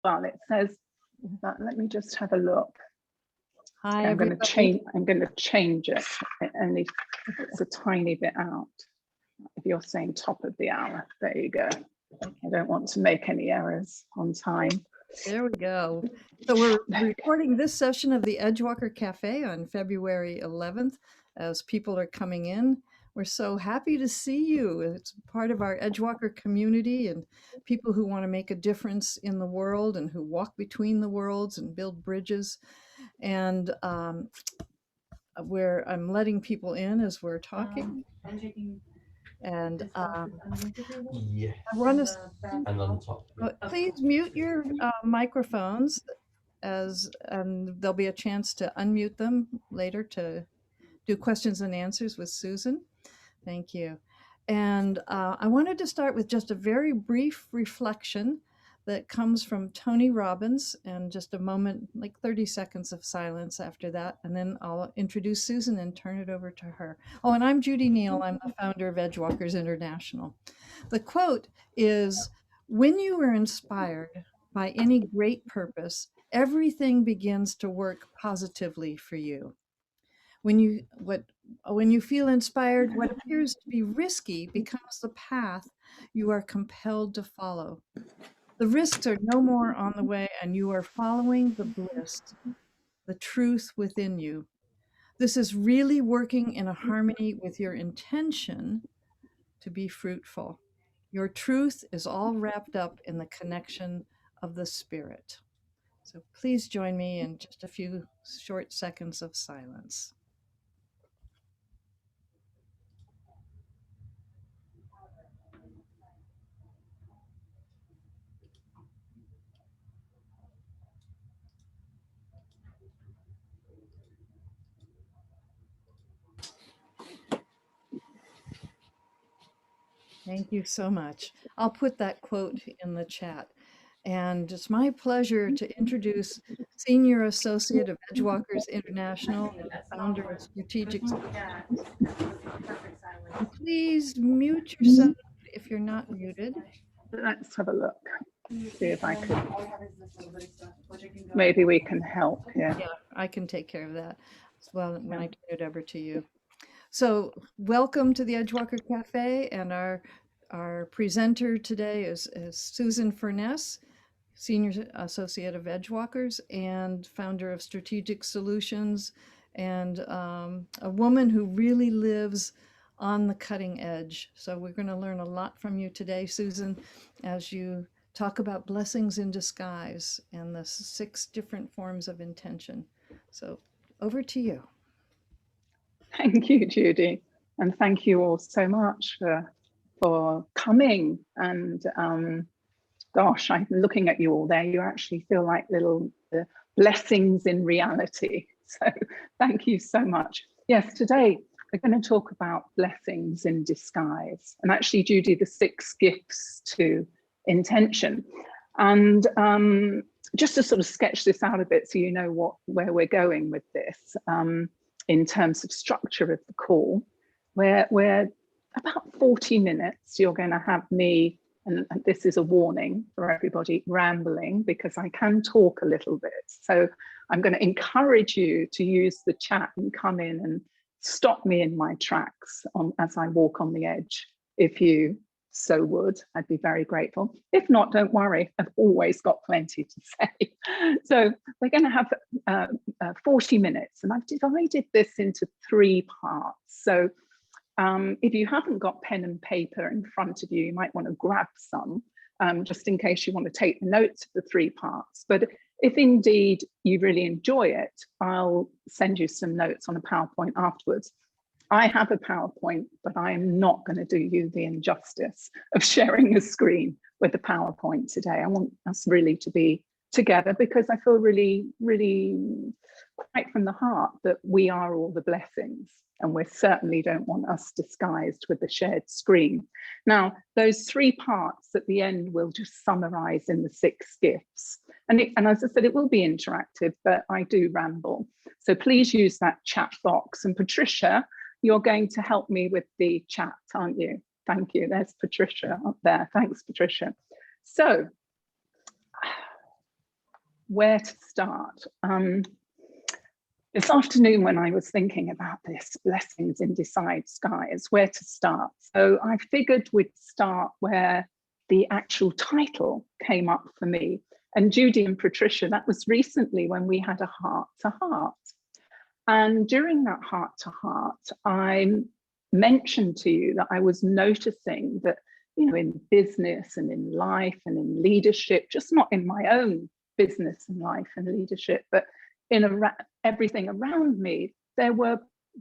well, it says, but let me just have a look. Hi, I'm going everybody. to change it, and if it's a tiny bit out. If you're saying top of the hour, there you go. I don't want to make any errors on time. There we go. So we're recording this session of the Edgewalker Cafe on February 11th as people are coming in. We're so happy to see you. It's part of our Edgewalker community and people who want to make a difference in the world and who walk between the worlds and build bridges. And I'm letting people in as we're talking. And yes. I want to And on top. please mute your microphones and there'll be a chance to unmute them later to do questions and answers with Susan. Thank you. And I wanted to start with just a very brief reflection that comes from Tony Robbins, and just a moment, like 30 seconds of silence after that, and then I'll introduce Susan and turn it over to her. Oh, and I'm Judy Neal. I'm the founder of Edgewalkers International. The quote is, "When you are inspired by any great purpose, everything begins to work positively for you. When you feel inspired, what appears to be risky becomes the path you are compelled to follow. The risks are no more on the way, and you are following the bliss, the truth within you. This is really working in a harmony with your intention to be fruitful. Your truth is all wrapped up in the connection of the spirit." So please join me in just a few short seconds of silence. Thank you so much. I'll put that quote in the chat. And it's my pleasure to introduce Senior Associate of Edgewalkers International and founder of Strategic Solutions. Please mute yourself if you're not muted. Let's have a look. See if I can. Maybe we can help here. Yeah, I can take care of that as well when I turn it over to you. So welcome to the Edgewalker Cafe, and our presenter today is Susan Furness, Senior Associate of Edgewalkers and founder of Strategic Solutions, and a woman who really lives on the cutting edge. So we're going to learn a lot from you today, Susan, as you talk about blessings in disguise and the 6 different forms of intention. So over to you. Thank you, Judy. And thank you all so much for coming. And gosh, I'm looking at you all there. You actually feel like little blessings in reality. So thank you so much. Yes, today we're going to talk about blessings in disguise. And actually, Judy, the 6 gifts to intention. And just to sort of sketch this out a bit so you know where we're going with this. In terms of structure of the call, where we're about 40 minutes, you're going to have me, and this is a warning for everybody, rambling, because I can talk a little bit. So I'm going to encourage you to use the chat and come in and stop me in my tracks as I walk on the edge. If you so would, I'd be very grateful. If not, don't worry, I've always got plenty to say. So we're going to have 40 minutes, and I've divided this into 3 parts. So if you haven't got pen and paper in front of you, you might want to grab some, just in case you want to take the notes of the 3 parts. But if indeed you really enjoy it, I'll send you some notes on a PowerPoint afterwards. I have a PowerPoint, but I am not going to do you the injustice of sharing a screen with a PowerPoint today. I want us really to be together, because I feel really, really quite from the heart that we are all the blessings, and we certainly don't want us disguised with the shared screen. Now, those 3 parts at the end will just summarize in the 6 gifts. And as I said, it will be interactive, but I do ramble. So please use that chat box. And Patricia, you're going to help me with the chat, aren't you? Thank you. There's Patricia up there. Thanks, Patricia. So where to start. This afternoon, when I was thinking about this, blessings in disguise, where to start? So I figured we'd start where the actual title came up for me. And Judy and Patricia, that was recently when we had a heart-to-heart. And during that heart-to-heart, I mentioned to you that I was noticing that, you know, in business and in life and in leadership, just not in my own business and life and leadership, but in everything around me, there were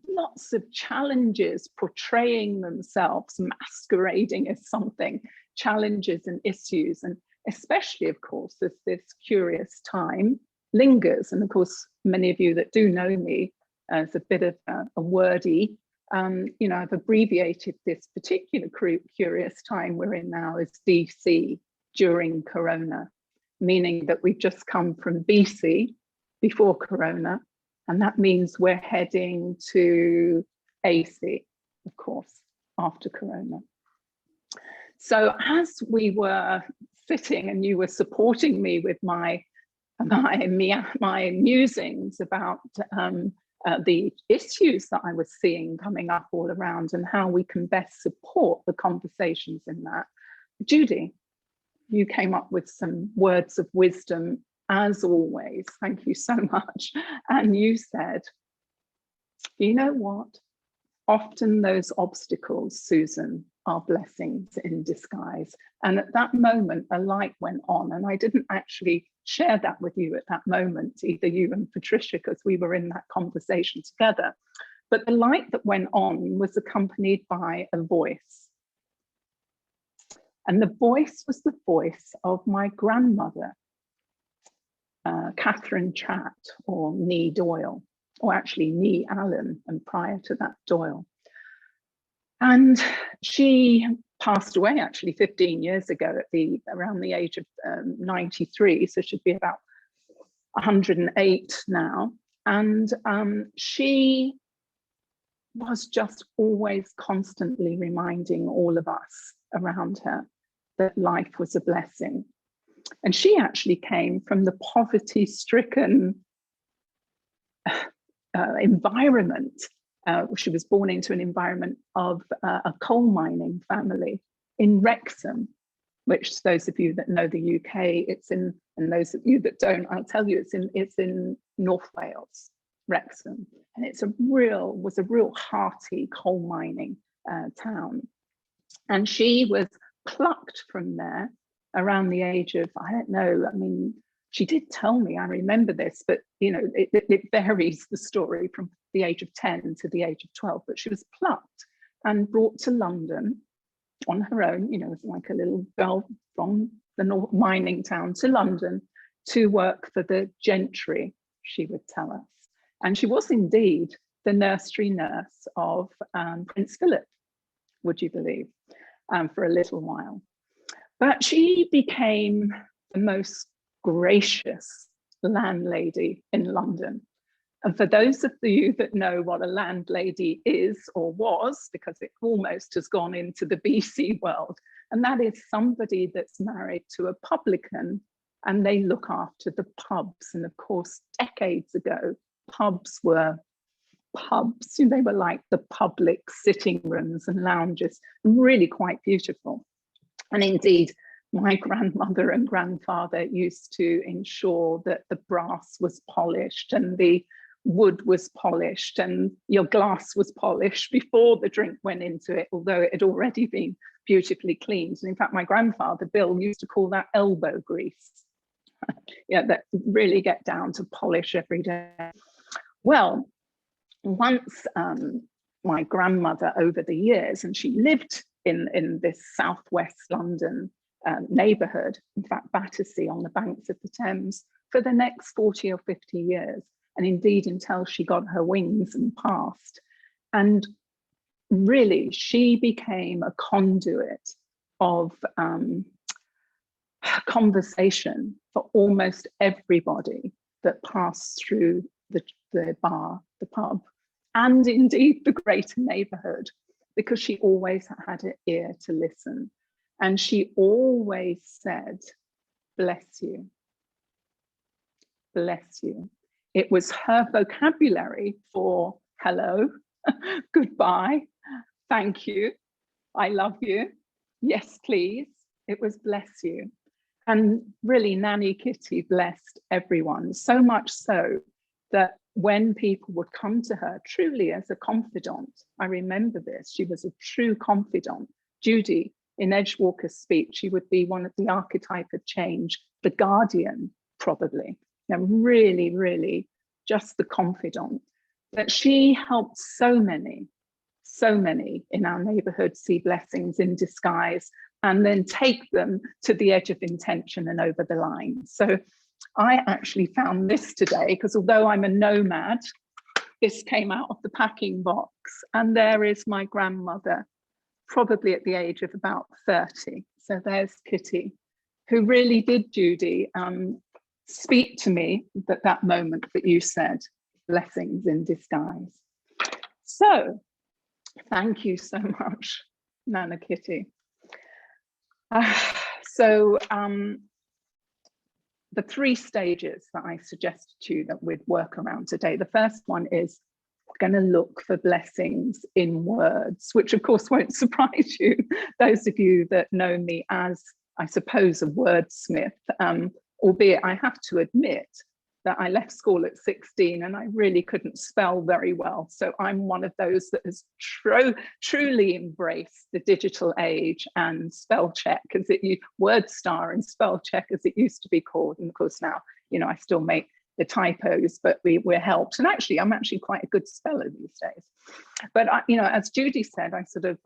lots of challenges portraying themselves, masquerading as something, challenges and issues. And especially, of course, as this curious time lingers. And of course, many of you that do know me as a bit of a wordy, you know, I've abbreviated this particular curious time we're in now as DC during Corona, meaning that we've just come from BC, before Corona, and that means we're heading to AC, of course, after Corona. So as we were sitting and you were supporting me with my musings about the issues that I was seeing coming up all around and how we can best support the conversations in that, Judy, you came up with some words of wisdom. As always, thank you so much. And you said, you know what? Often those obstacles, Susan, are blessings in disguise. And at that moment, a light went on. And I didn't actually share that with you at that moment, either you and Patricia, because we were in that conversation together. But the light that went on was accompanied by a voice. And the voice was the voice of my grandmother, Catherine Tratt, or Nee Doyle, or actually Nee Allen, and prior to that, Doyle. And she passed away actually 15 years ago at around the age of 93, so she'd be about 108 now. And she was just always constantly reminding all of us around her that life was a blessing. And she actually came from the poverty-stricken environment. She was born into an environment of a coal mining family in Wrexham, which those of you that know the UK, it's in, and those of you that don't, I'll tell you, it's in North Wales, Wrexham, and was a real hearty coal mining town. And she was plucked from there around the age of, I don't know, I mean, she did tell me, I remember this, but you know, it varies the story from the age of 10 to the age of 12, but she was plucked and brought to London on her own, you know, as like a little girl from the North mining town to London to work for the gentry, she would tell us. And she was indeed the nursery nurse of Prince Philip, would you believe, for a little while. But she became the most gracious landlady in London. And for those of you that know what a landlady is or was, because it almost has gone into the BC world, and that is somebody that's married to a publican and they look after the pubs. And of course, decades ago, pubs were pubs. They were like the public sitting rooms and lounges, really quite beautiful. And indeed, my grandmother and grandfather used to ensure that the brass was polished and the wood was polished and your glass was polished before the drink went into it, although it had already been beautifully cleaned. And in fact, my grandfather, Bill, used to call that elbow grease. Yeah, that really get down to polish every day. Well, once my grandmother over the years, and she lived in this southwest London neighbourhood, in fact, Battersea on the banks of the Thames, for the next 40 or 50 years. And indeed, until she got her wings and passed. And really, she became a conduit of conversation for almost everybody that passed through the bar, the pub, and indeed the greater neighbourhood, because she always had an ear to listen. And she always said, bless you. bless you. It was her vocabulary for hello, goodbye, thank you, I love you, yes, please. It was bless you. And really, Nanny Kitty blessed everyone, so much so that when people would come to her truly as a confidant, I remember this, she was a true confidant. Judy, in Edgewalker's speech, she would be one of the archetype of change, the guardian, probably. Now, really, really just the confidant. But she helped so many in our neighborhood see blessings in disguise and then take them to the edge of intention and over the line. So I actually found this today, because although I'm a nomad, this came out of the packing box, and there is my grandmother, probably at the age of about 30. So there's Kitty, who really did, Judy, speak to me at that moment that you said, blessings in disguise. So thank you so much, Nana Kitty. The 3 stages that I suggested to you that we'd work around today. The first one is we're going to look for blessings in words, which of course won't surprise you, those of you that know me as, I suppose, a wordsmith, albeit I have to admit that I left school at 16 and I really couldn't spell very well. So I'm one of those that has truly embraced the digital age and spell check, as word star and spell check as it used to be called. And of course now, you know, I still make the typos, but we're helped. And actually, I'm actually quite a good speller these days. But you know, as Judy said, I sort of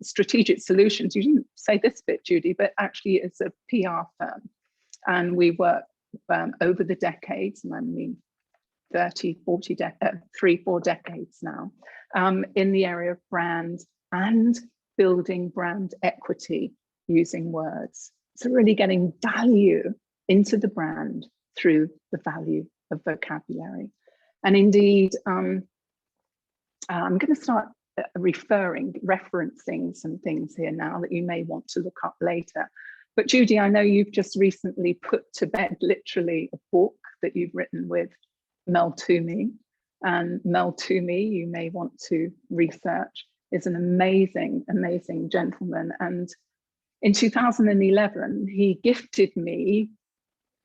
strategic solutions. You didn't say this bit, Judy, but actually it's a PR firm, and we work over the decades, and I mean 30, 40, 3-4 decades now, in the area of brand and building brand equity using words. So really getting value into the brand through the value of vocabulary. And indeed, I'm going to start referencing some things here now that you may want to look up later. But Judy, I know you've just recently put to bed literally a book that you've written with Mel Toomey. And Mel Toomey, you may want to research, is an amazing, amazing gentleman. And in 2011, he gifted me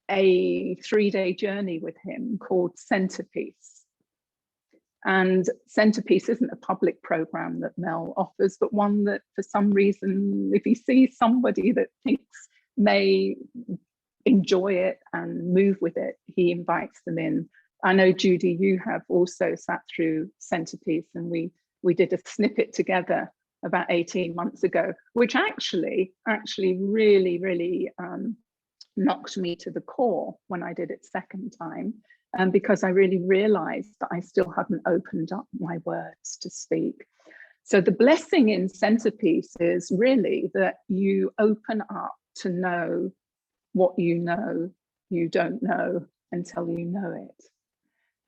a 3-day journey with him called Centerpiece. And Centerpiece isn't a public program that Mel offers, but one that for some reason, if he sees somebody that thinks may enjoy it and move with it, he invites them in. I know, Judy, you have also sat through Centerpiece, and we did a snippet together about 18 months ago, which actually really, really knocked me to the core when I did it second time. Because I really realized that I still hadn't opened up my words to speak. So the blessing in Centerpiece is really that you open up to know what you know you don't know until you know it.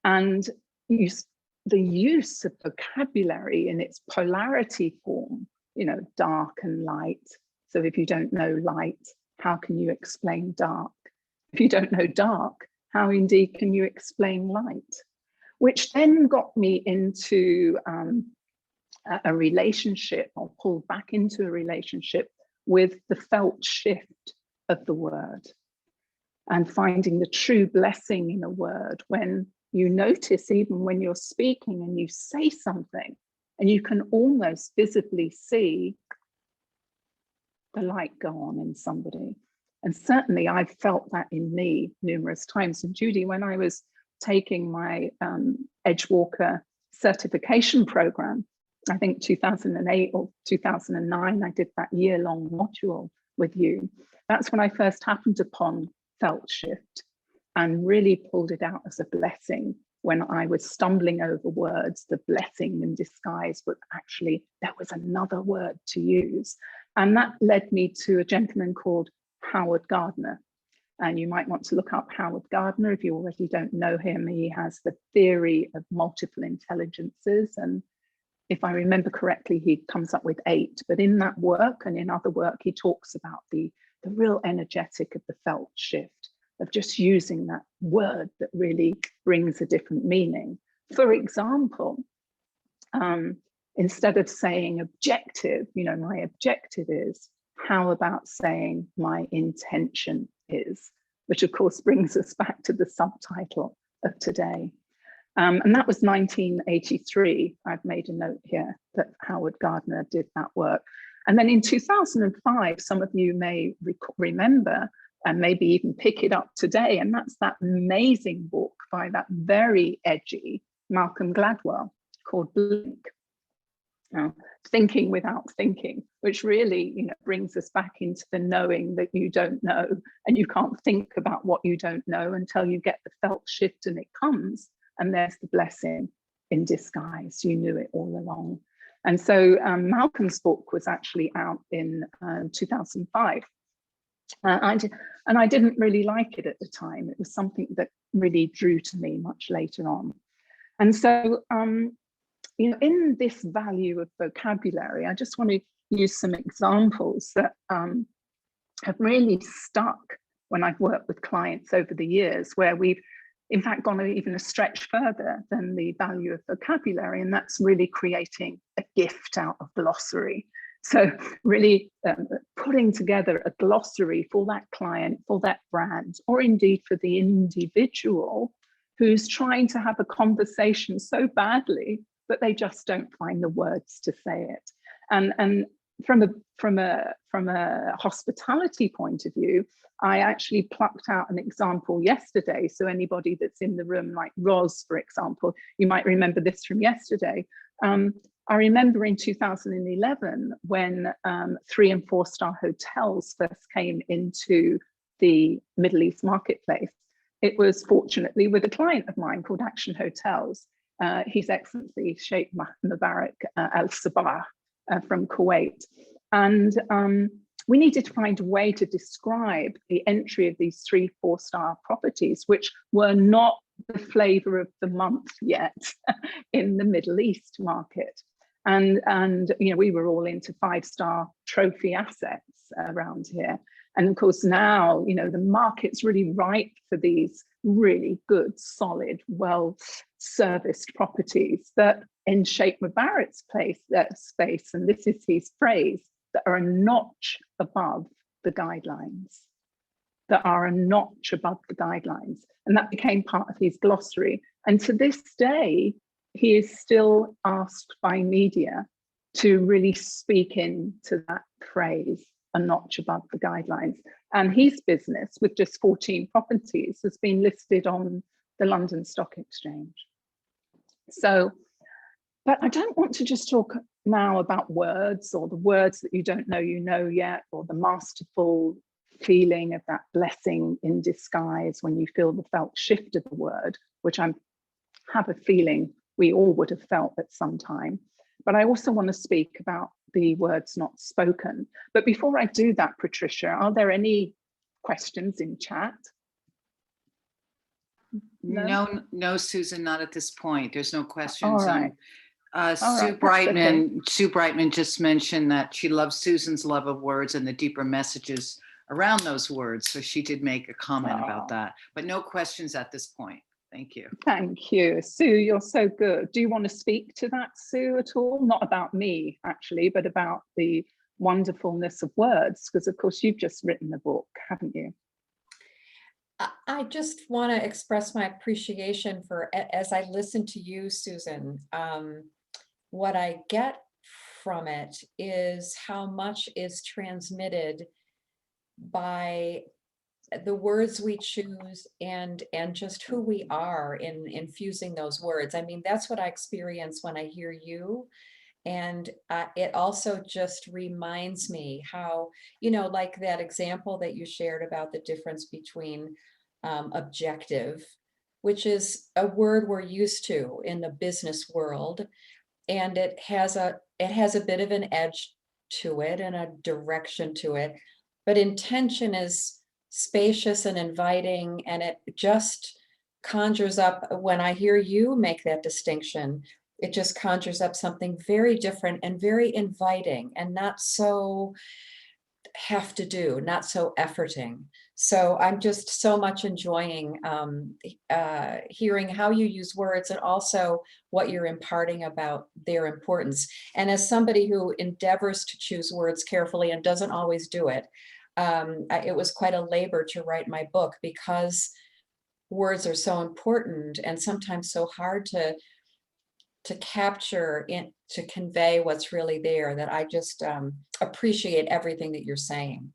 And the use of vocabulary in its polarity form, you know, dark and light. So if you don't know light, how can you explain dark? If you don't know dark, how indeed can you explain light? Which then got me into a relationship, or pulled back into a relationship with the felt shift of the word, and finding the true blessing in a word when you notice, even when you're speaking and you say something, and you can almost visibly see the light go on in somebody. And certainly I've felt that in me numerous times. And Judy, when I was taking my Edgewalker certification program, I think 2008 or 2009, I did that year-long module with you. That's when I first happened upon felt shift and really pulled it out as a blessing when I was stumbling over words, the blessing in disguise, but actually there was another word to use. And that led me to a gentleman called Howard Gardner. And you might want to look up Howard Gardner if you already don't know him. He has the theory of multiple intelligences. And if I remember correctly, he comes up with 8. But in that work and in other work, he talks about the real energetic of the felt shift. of just using that word that really brings a different meaning. For example, instead of saying objective, you know, my objective is, how about saying my intention is, which of course brings us back to the subtitle of today. And that was 1983. I've made a note here that Howard Gardner did that work. And then in 2005, some of you may remember and maybe even pick it up today. And that's that amazing book by that very edgy Malcolm Gladwell called Blink. Thinking without thinking, which really, you know, brings us back into the knowing that you don't know, and you can't think about what you don't know until you get the felt shift and it comes, and there's the blessing in disguise. You knew it all along. And so Malcolm's book was actually out in 2005. And I didn't really like it at the time. It was something that really drew to me much later on. And so, you know, in this value of vocabulary, I just want to use some examples that have really stuck when I've worked with clients over the years, where we've in fact gone even a stretch further than the value of vocabulary, and that's really creating a gift out of glossary. So really putting together a glossary for that client, for that brand, or indeed for the individual who's trying to have a conversation so badly but they just don't find the words to say it. And from a hospitality point of view, I actually plucked out an example yesterday. So anybody that's in the room, like Roz, for example, you might remember this from yesterday. I remember in 2011 when 3- and 4-star hotels first came into the Middle East marketplace. It was fortunately with a client of mine called Action Hotels. His Excellency Sheikh Mubarak Al Sabah from Kuwait. And we needed to find a way to describe the entry of these 3- and 4-star properties, which were not the flavor of the month yet in the Middle East market. And you know, we were all into 5-star trophy assets around here. And of course now, you know, the market's really ripe for these really good, solid, well-serviced properties that in Sheikh Mubarak's space, and this is his phrase, that are a notch above the guidelines, that are a notch above the guidelines. And that became part of his glossary. And to this day, he is still asked by media to really speak into that phrase, a notch above the guidelines. And his business, with just 14 properties, has been listed on the London Stock Exchange. So, but I don't want to just talk now about words, or the words that you don't know you know yet, or the masterful feeling of that blessing in disguise when you feel the felt shift of the word, which I have a feeling we all would have felt at some time. But I also want to speak about the words not spoken. But before I do that, Patricia, are there any questions in chat? No, Susan, not at this point. There's no questions. All right. Sue Brightman just mentioned that she loves Susan's love of words and the deeper messages around those words. So she did make a comment about that, but no questions at this point. Thank you. Thank you. Sue, you're so good. Do you want to speak to that, Sue, at all? Not about me, actually, but about the wonderfulness of words, because of course you've just written the book, haven't you? I just want to express my appreciation for, as I listen to you, Susan, what I get from it is how much is transmitted by the words we choose and just who we are in infusing those words. I mean, that's what I experience when I hear you. And it also just reminds me how, you know, like that example that you shared about the difference between objective, which is a word we're used to in the business world. And it has a bit of an edge to it and a direction to it. But intention is spacious and inviting, and it just conjures up, when I hear you make that distinction, it just conjures up something very different and very inviting and not so have to do, not so efforting. So I'm just so much enjoying hearing how you use words and also what you're imparting about their importance. And as somebody who endeavors to choose words carefully and doesn't always do it, it was quite a labor to write my book because words are so important and sometimes so hard to capture, to convey what's really there, that I just appreciate everything that you're saying.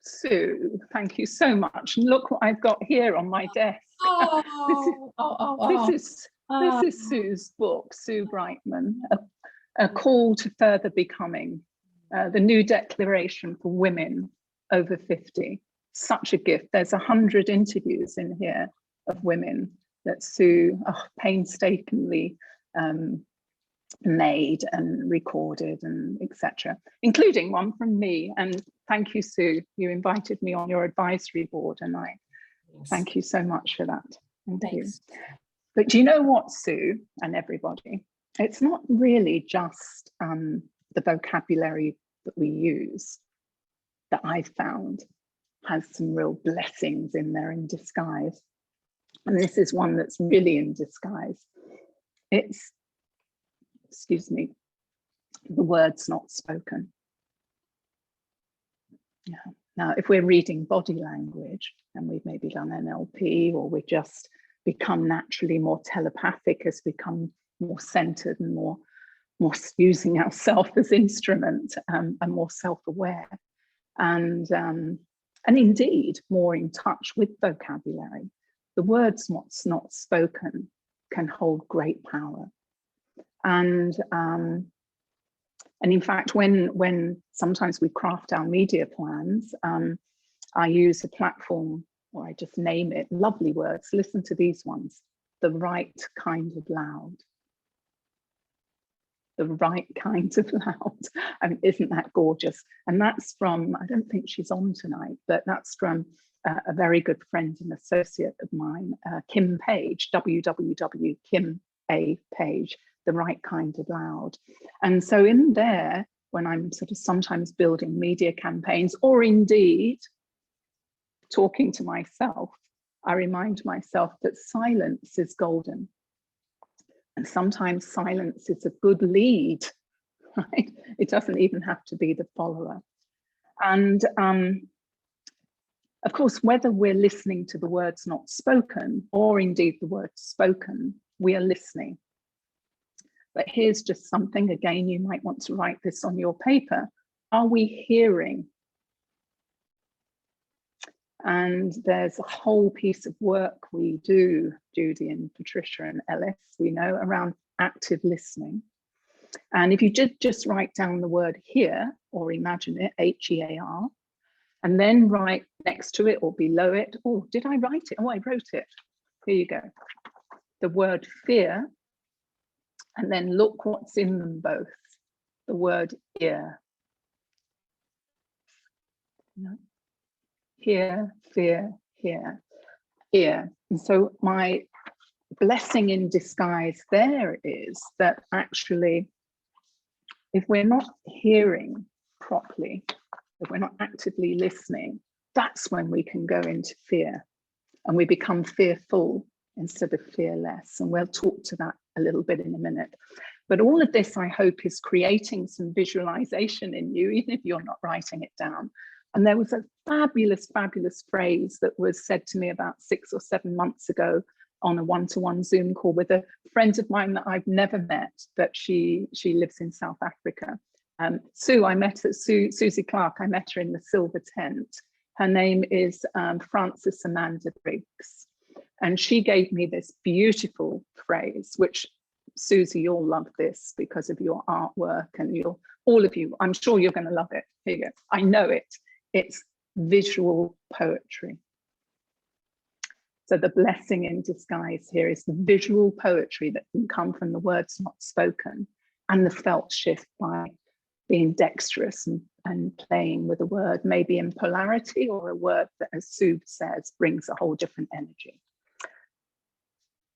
Sue, thank you so much. And look what I've got here on my desk. This is Sue's book, Sue Brightman, A Call to Further Becoming, the new declaration for women over 50. Such a gift. There's 100 interviews in here of women that Sue painstakingly made and recorded and etc., including one from me. And thank you, Sue. You invited me on your advisory board, and I thank you so much for that. Thank you. But do you know what, Sue and everybody? It's not really just the vocabulary that we use that I've found has some real blessings in there in disguise. And this is one that's really in disguise. It's, excuse me, the words not spoken. Yeah. Now, if we're reading body language and we've maybe done NLP, or we've just become naturally more telepathic as we become more centered and more using ourselves as instrument, and more self-aware, and indeed more in touch with vocabulary, the words what's not spoken can hold great power. And in fact, when sometimes we craft our media plans, I use a platform, or I just name it, lovely words. Listen to these ones: the right kind of loud. The right kind of loud. I mean, isn't that gorgeous? And that's from, I don't think she's on tonight, but that's from a very good friend and associate of mine, Kim Page, www.Kim A. Page, the right kind of loud. And so in there, when I'm sort of sometimes building media campaigns, or indeed talking to myself, I remind myself that silence is golden. And sometimes silence is a good lead, right? It doesn't even have to be the follower. And of course, whether we're listening to the words not spoken, or indeed the words spoken, we are listening. But here's just something, again, you might want to write this on your paper. Are we hearing? And there's a whole piece of work we do, Judy and Patricia and Ellis, we know, around active listening. And if you just write down the word hear, or imagine it, H-E-A-R, and then write next to it or below it, oh, did I write it? Oh, I wrote it. Here you go. The word fear, and then look what's in them both. The word ear. Hear, fear, hear, ear. And so my blessing in disguise there is that actually, if we're not hearing properly, if we're not actively listening, that's when we can go into fear, and we become fearful instead of fearless. And we'll talk to that a little bit in a minute. But all of this, I hope, is creating some visualization in you, even if you're not writing it down. And there was a fabulous, fabulous phrase that was said to me about 6 or 7 months ago on a one-to-one Zoom call with a friend of mine that I've never met, but she lives in South Africa. Sue, I met her, Susie Clark, I met her in the Silver Tent. Her name is Frances Amanda Briggs. And she gave me this beautiful phrase, which Susie, you'll love this because of your artwork, and all of you, I'm sure you're going to love it. Here you go. I know it. It's visual poetry. So the blessing in disguise here is the visual poetry that can come from the words not spoken, and the felt shift by being dexterous and playing with a word, maybe in polarity, or a word that, as Sue says, brings a whole different energy.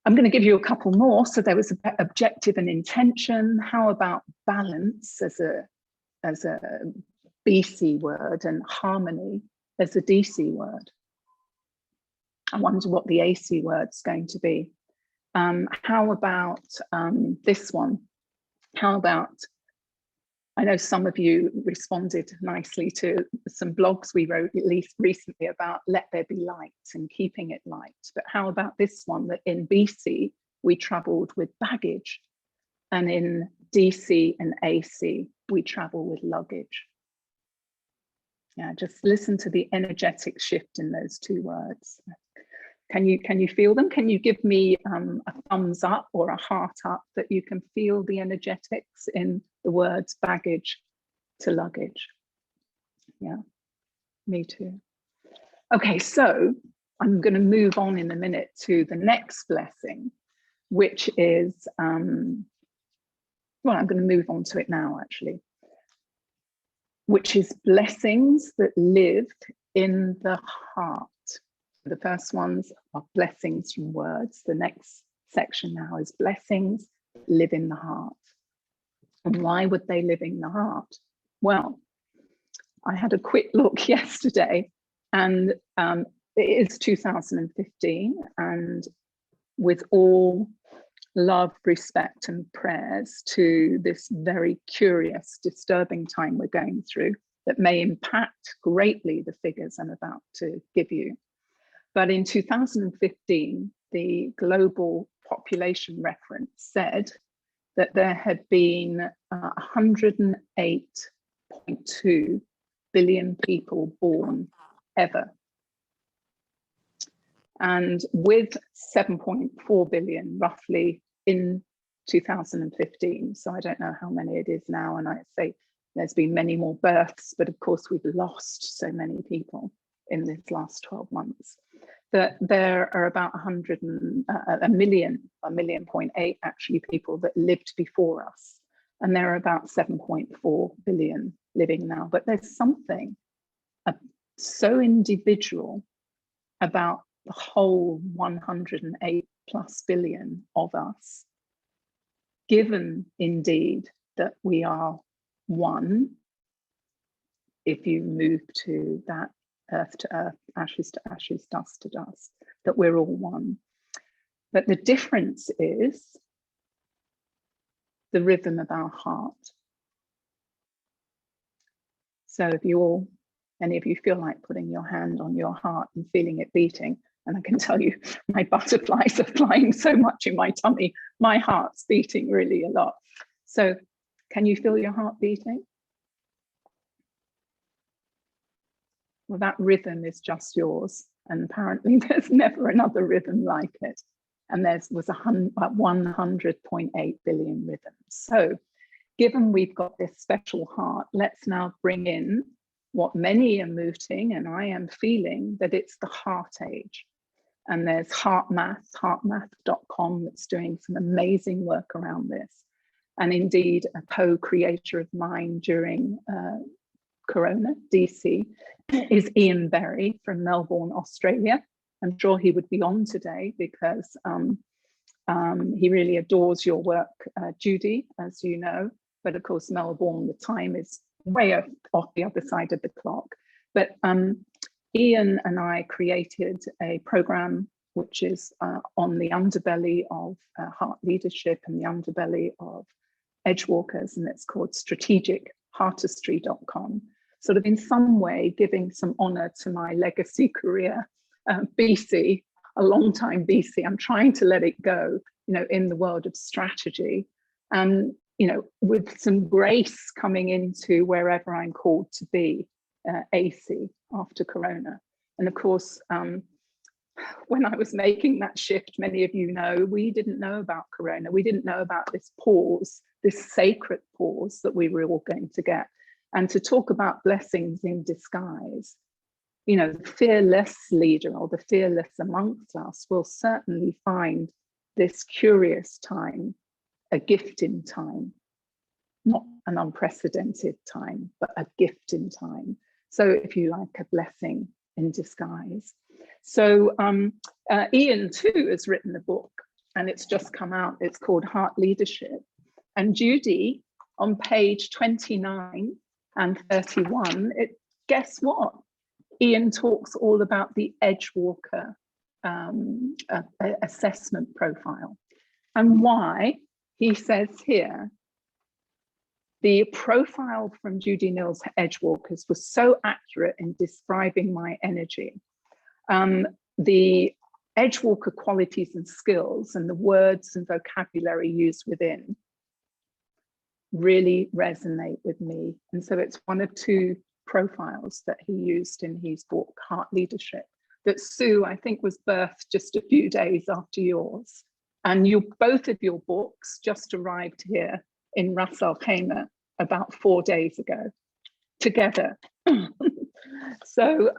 I'm going to give you a couple more. So there was objective and intention. How about balance as a BC word, and harmony as a DC word. I wonder what the AC word's going to be. How about this one? How about, I know some of you responded nicely to some blogs we wrote at least recently about let there be light and keeping it light. But how about this one, that in BC, we traveled with baggage, and in DC and AC, we travel with luggage. Yeah, just listen to the energetic shift in those two words. Can you feel them? Can you give me a thumbs up or a heart up that you can feel the energetics in the words baggage to luggage? Yeah, me too. Okay, so I'm going to move on in a minute to the next blessing, which is, well, I'm going to move on to it now, actually, which is blessings that lived in the heart. The first ones are blessings from words. The next section now is blessings that live in the heart. And why would they live in the heart? Well, I had a quick look yesterday, and it is 2015, and with all love, respect, and prayers to this very curious, disturbing time we're going through that may impact greatly the figures I'm about to give you. But in 2015, the global population reference said that there had been 108.2 billion people born ever. And with 7.4 billion roughly in 2015, so I don't know how many it is now, and I say there's been many more births, but of course we've lost so many people in this last 12 months, that there are about 1.8 actually people that lived before us. And there are about 7.4 billion living now. But there's something so individual about the whole 108 plus billion of us, given indeed that we are one, if you move to that earth to earth, ashes to ashes, dust to dust, that we're all one. But the difference is the rhythm of our heart. So if any of you feel like putting your hand on your heart and feeling it beating, and I can tell you, my butterflies are flying so much in my tummy, my heart's beating really a lot. So can you feel your heart beating? Well, that rhythm is just yours. And apparently there's never another rhythm like it. And there was 100.8 billion rhythms. So given we've got this special heart, let's now bring in what many are mooting, and I am feeling that it's the heart age. And there's heartmath.com that's doing some amazing work around this. And indeed, a co-creator of mine during Corona, DC, is Ian Berry from Melbourne, Australia. I'm sure he would be on today because he really adores your work, Judy, as you know. But of course, Melbourne, the time is way off the other side of the clock. But Ian and I created a program which is on the underbelly of heart leadership and the underbelly of Edgewalkers, and it's called strategichartistry.com. Sort of in some way giving some honor to my legacy career, BC, a long time BC. I'm trying to let it go, in the world of strategy, and with some grace coming into wherever I'm called to be, AC after Corona. And of course, when I was making that shift, many of you know, we didn't know about Corona. We didn't know about this pause, this sacred pause that we were all going to get. And to talk about blessings in disguise, the fearless leader or the fearless amongst us will certainly find this curious time a gift in time, not an unprecedented time, but a gift in time. So if you like, a blessing in disguise. So Ian too has written a book, and it's just come out. It's called Heart Leadership. And Judy, on page 29 and 31, guess what? Ian talks all about the Edgewalker assessment profile, and why he says here, the profile from Judy Nill's Edgewalkers was so accurate in describing my energy. The Edgewalker qualities and skills and the words and vocabulary used within really resonate with me. And so it's one of two profiles that he used in his book, Heart Leadership, that Sue, I think, was birthed just a few days after yours. And both of your books just arrived here in Ras Al Khaimah about 4 days ago, together. So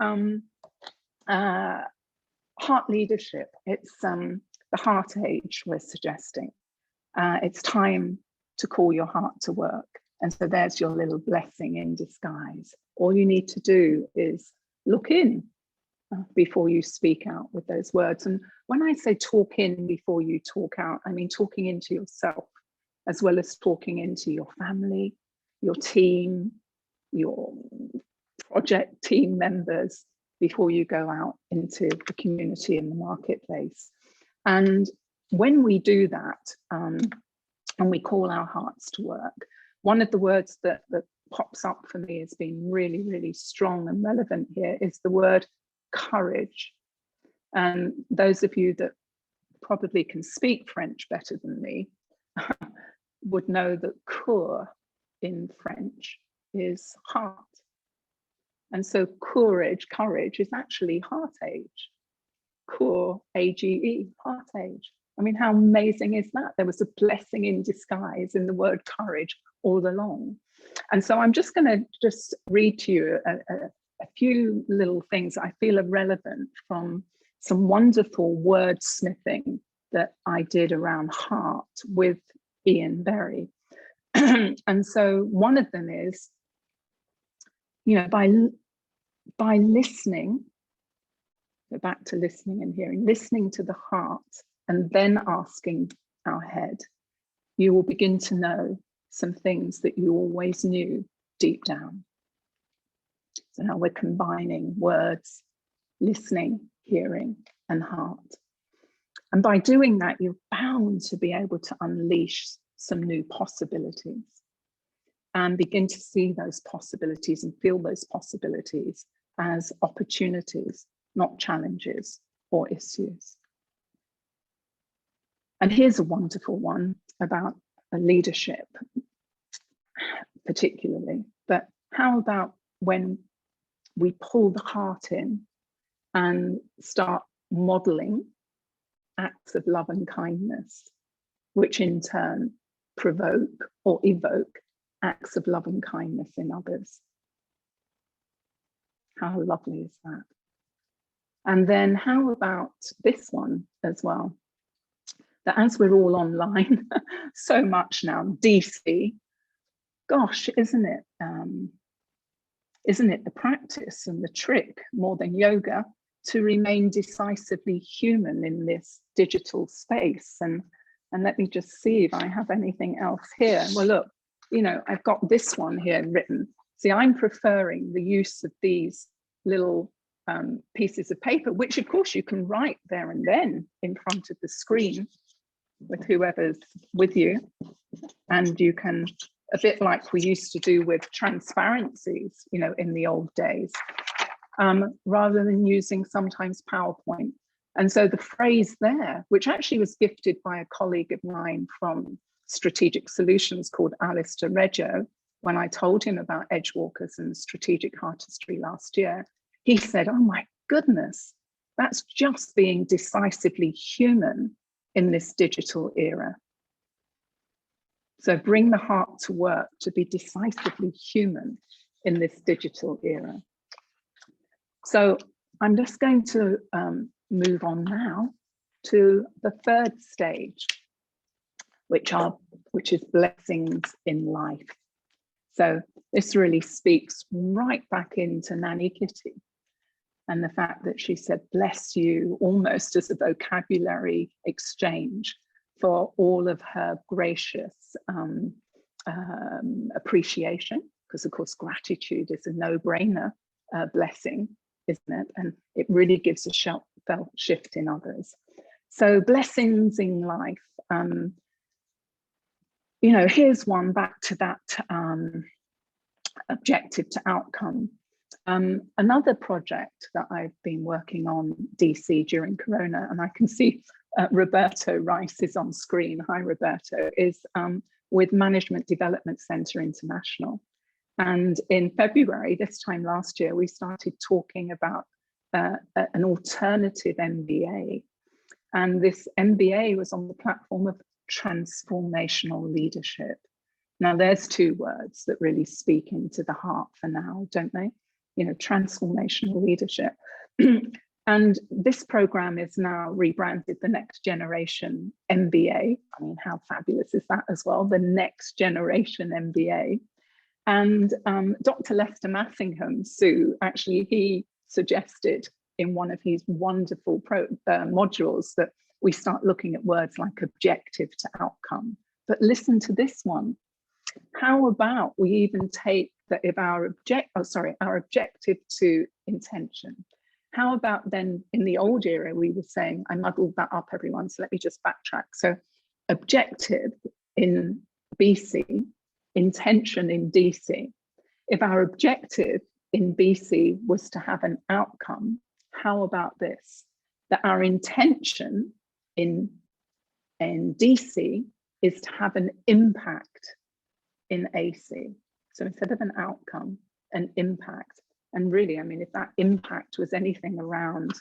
heart leadership, it's the heart age we're suggesting. It's time to call your heart to work. And so there's your little blessing in disguise. All you need to do is look in before you speak out with those words. And when I say talk in before you talk out, I mean talking into yourself, as well as talking into your family, your team, your project team members, before you go out into the community and the marketplace. And when we do that, and we call our hearts to work, one of the words that pops up for me as being really, really strong and relevant here is the word courage. And those of you that probably can speak French better than me would know that coeur in French is heart. And so courage is actually heart age. Coeur, A-G-E, heart age. I mean, how amazing is that? There was a blessing in disguise in the word courage all along. And so I'm just going to read to you a few little things I feel are relevant from some wonderful wordsmithing that I did around heart with Ian Berry. And so one of them is, you know, by listening, go back to listening and hearing, listening to the heart and then asking our head, you will begin to know some things that you always knew deep down. So now we're combining words, listening, hearing, and heart. And by doing that, you're bound to be able to unleash some new possibilities and begin to see those possibilities and feel those possibilities as opportunities, not challenges or issues. And here's a wonderful one about leadership, particularly, but how about when we pull the heart in and start modeling acts of love and kindness, which in turn provoke or evoke acts of love and kindness in others. How lovely is that? And then how about this one as well? That as we're all online so much now, DC, gosh, isn't it the practice and the trick more than yoga to remain decisively human in this digital space? And let me just see if I have anything else here. Well, look, you know, I've got this one here written. See, I'm preferring the use of these little pieces of paper, which of course you can write there and then in front of the screen with whoever's with you. And you can, a bit like we used to do with transparencies, you know, in the old days, rather than using sometimes PowerPoint. And so the phrase there, which actually was gifted by a colleague of mine from Strategic Solutions called Alistair Reggio, when I told him about Edgewalkers and strategic artistry last year, he said, oh my goodness, that's just being decisively human in this digital era. So bring the heart to work to be decisively human in this digital era. So I'm just going to move on now to the third stage, which is blessings in life. So this really speaks right back into Nanny Kitty and the fact that she said, bless you, almost as a vocabulary exchange for all of her gracious appreciation, because of course, gratitude is a no-brainer blessing, isn't it? And it really gives a felt shift in others. So blessings in life. You know, here's one back to that objective to outcome. Another project that I've been working on DC during Corona, and I can see Roberto Rice is on screen. Hi, Roberto, is with Management Development Centre International. And in February, this time last year, we started talking about an alternative MBA. And this MBA was on the platform of transformational leadership. Now, there's two words that really speak into the heart for now, don't they? You know, transformational leadership. And this program is now rebranded the Next Generation MBA. I mean, how fabulous is that as well? The Next Generation MBA. And Dr. Lester Massingham, Sue, actually, he suggested in one of his wonderful modules that we start looking at words like objective to outcome. But listen to this one. How about we even take that if our objective to intention? How about then in the old era, we were saying, I muddled that up, everyone, so let me just backtrack. So objective in BC, intention in DC. If our objective in BC was to have an outcome, how about this? That our intention in DC is to have an impact in AC. So instead of an outcome, an impact. And really, I mean, if that impact was anything around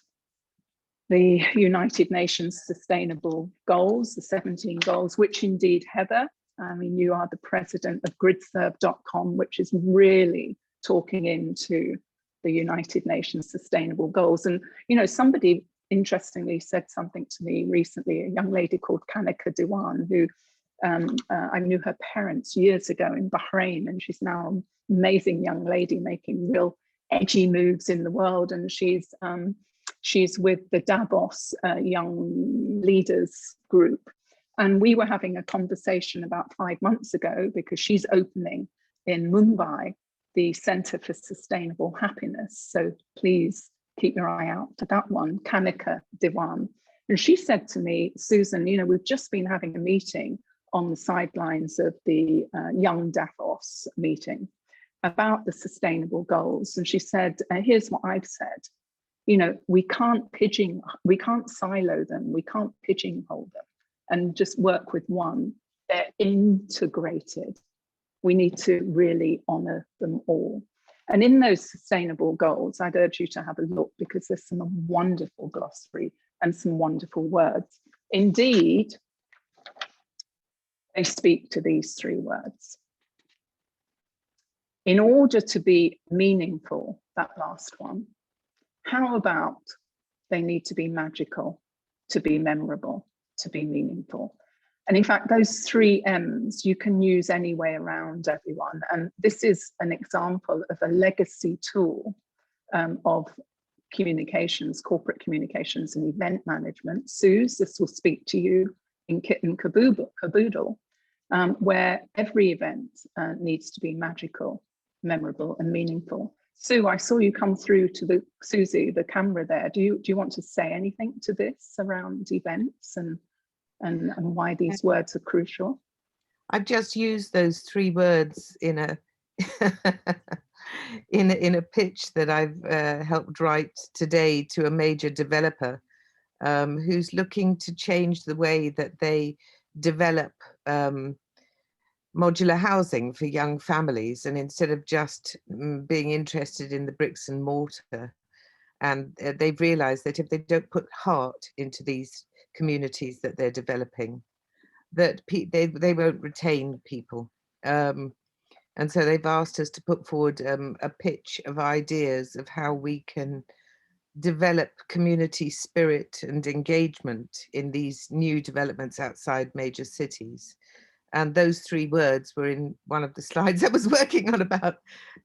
the United Nations Sustainable Goals, the 17 goals, which indeed, Heather, I mean, you are the president of gridserve.com, which is really talking into the United Nations Sustainable Goals. And, you know, somebody interestingly said something to me recently, a young lady called Kanika Diwan, who I knew her parents years ago in Bahrain, and she's now an amazing young lady making real edgy moves in the world. And she's with the Davos Young Leaders Group. And we were having a conversation about 5 months ago because she's opening in Mumbai the Center for Sustainable Happiness. So please keep your eye out for that one, Kanika Diwan. And she said to me, Susan, you know, we've just been having a meeting on the sidelines of the Young Davos meeting about the sustainable goals. And she said, here's what I've said, you know, we can't silo them, we can't pigeonhole them and just work with one. They're integrated. We need to really honor them all. And in those sustainable goals, I'd urge you to have a look because there's some wonderful glossary and some wonderful words. Indeed, they speak to these three words. In order to be meaningful, that last one, how about they need to be magical, to be memorable, to be meaningful? And in fact, those three M's you can use any way around, everyone. And this is an example of a legacy tool of communications, corporate communications and event management. Suze, this will speak to you in Kit and Caboodle, where every event needs to be magical, memorable and meaningful. Sue, I saw you come through to Susie, the camera there. Do you want to say anything to this around events and why these words are crucial? I've just used those three words in a in a pitch that I've helped write today to a major developer who's looking to change the way that they develop modular housing for young families, and instead of just being interested in the bricks and mortar, and they've realized that if they don't put heart into these communities that they're developing, that they won't retain people. And so they've asked us to put forward a pitch of ideas of how we can develop community spirit and engagement in these new developments outside major cities. And those three words were in one of the slides I was working on about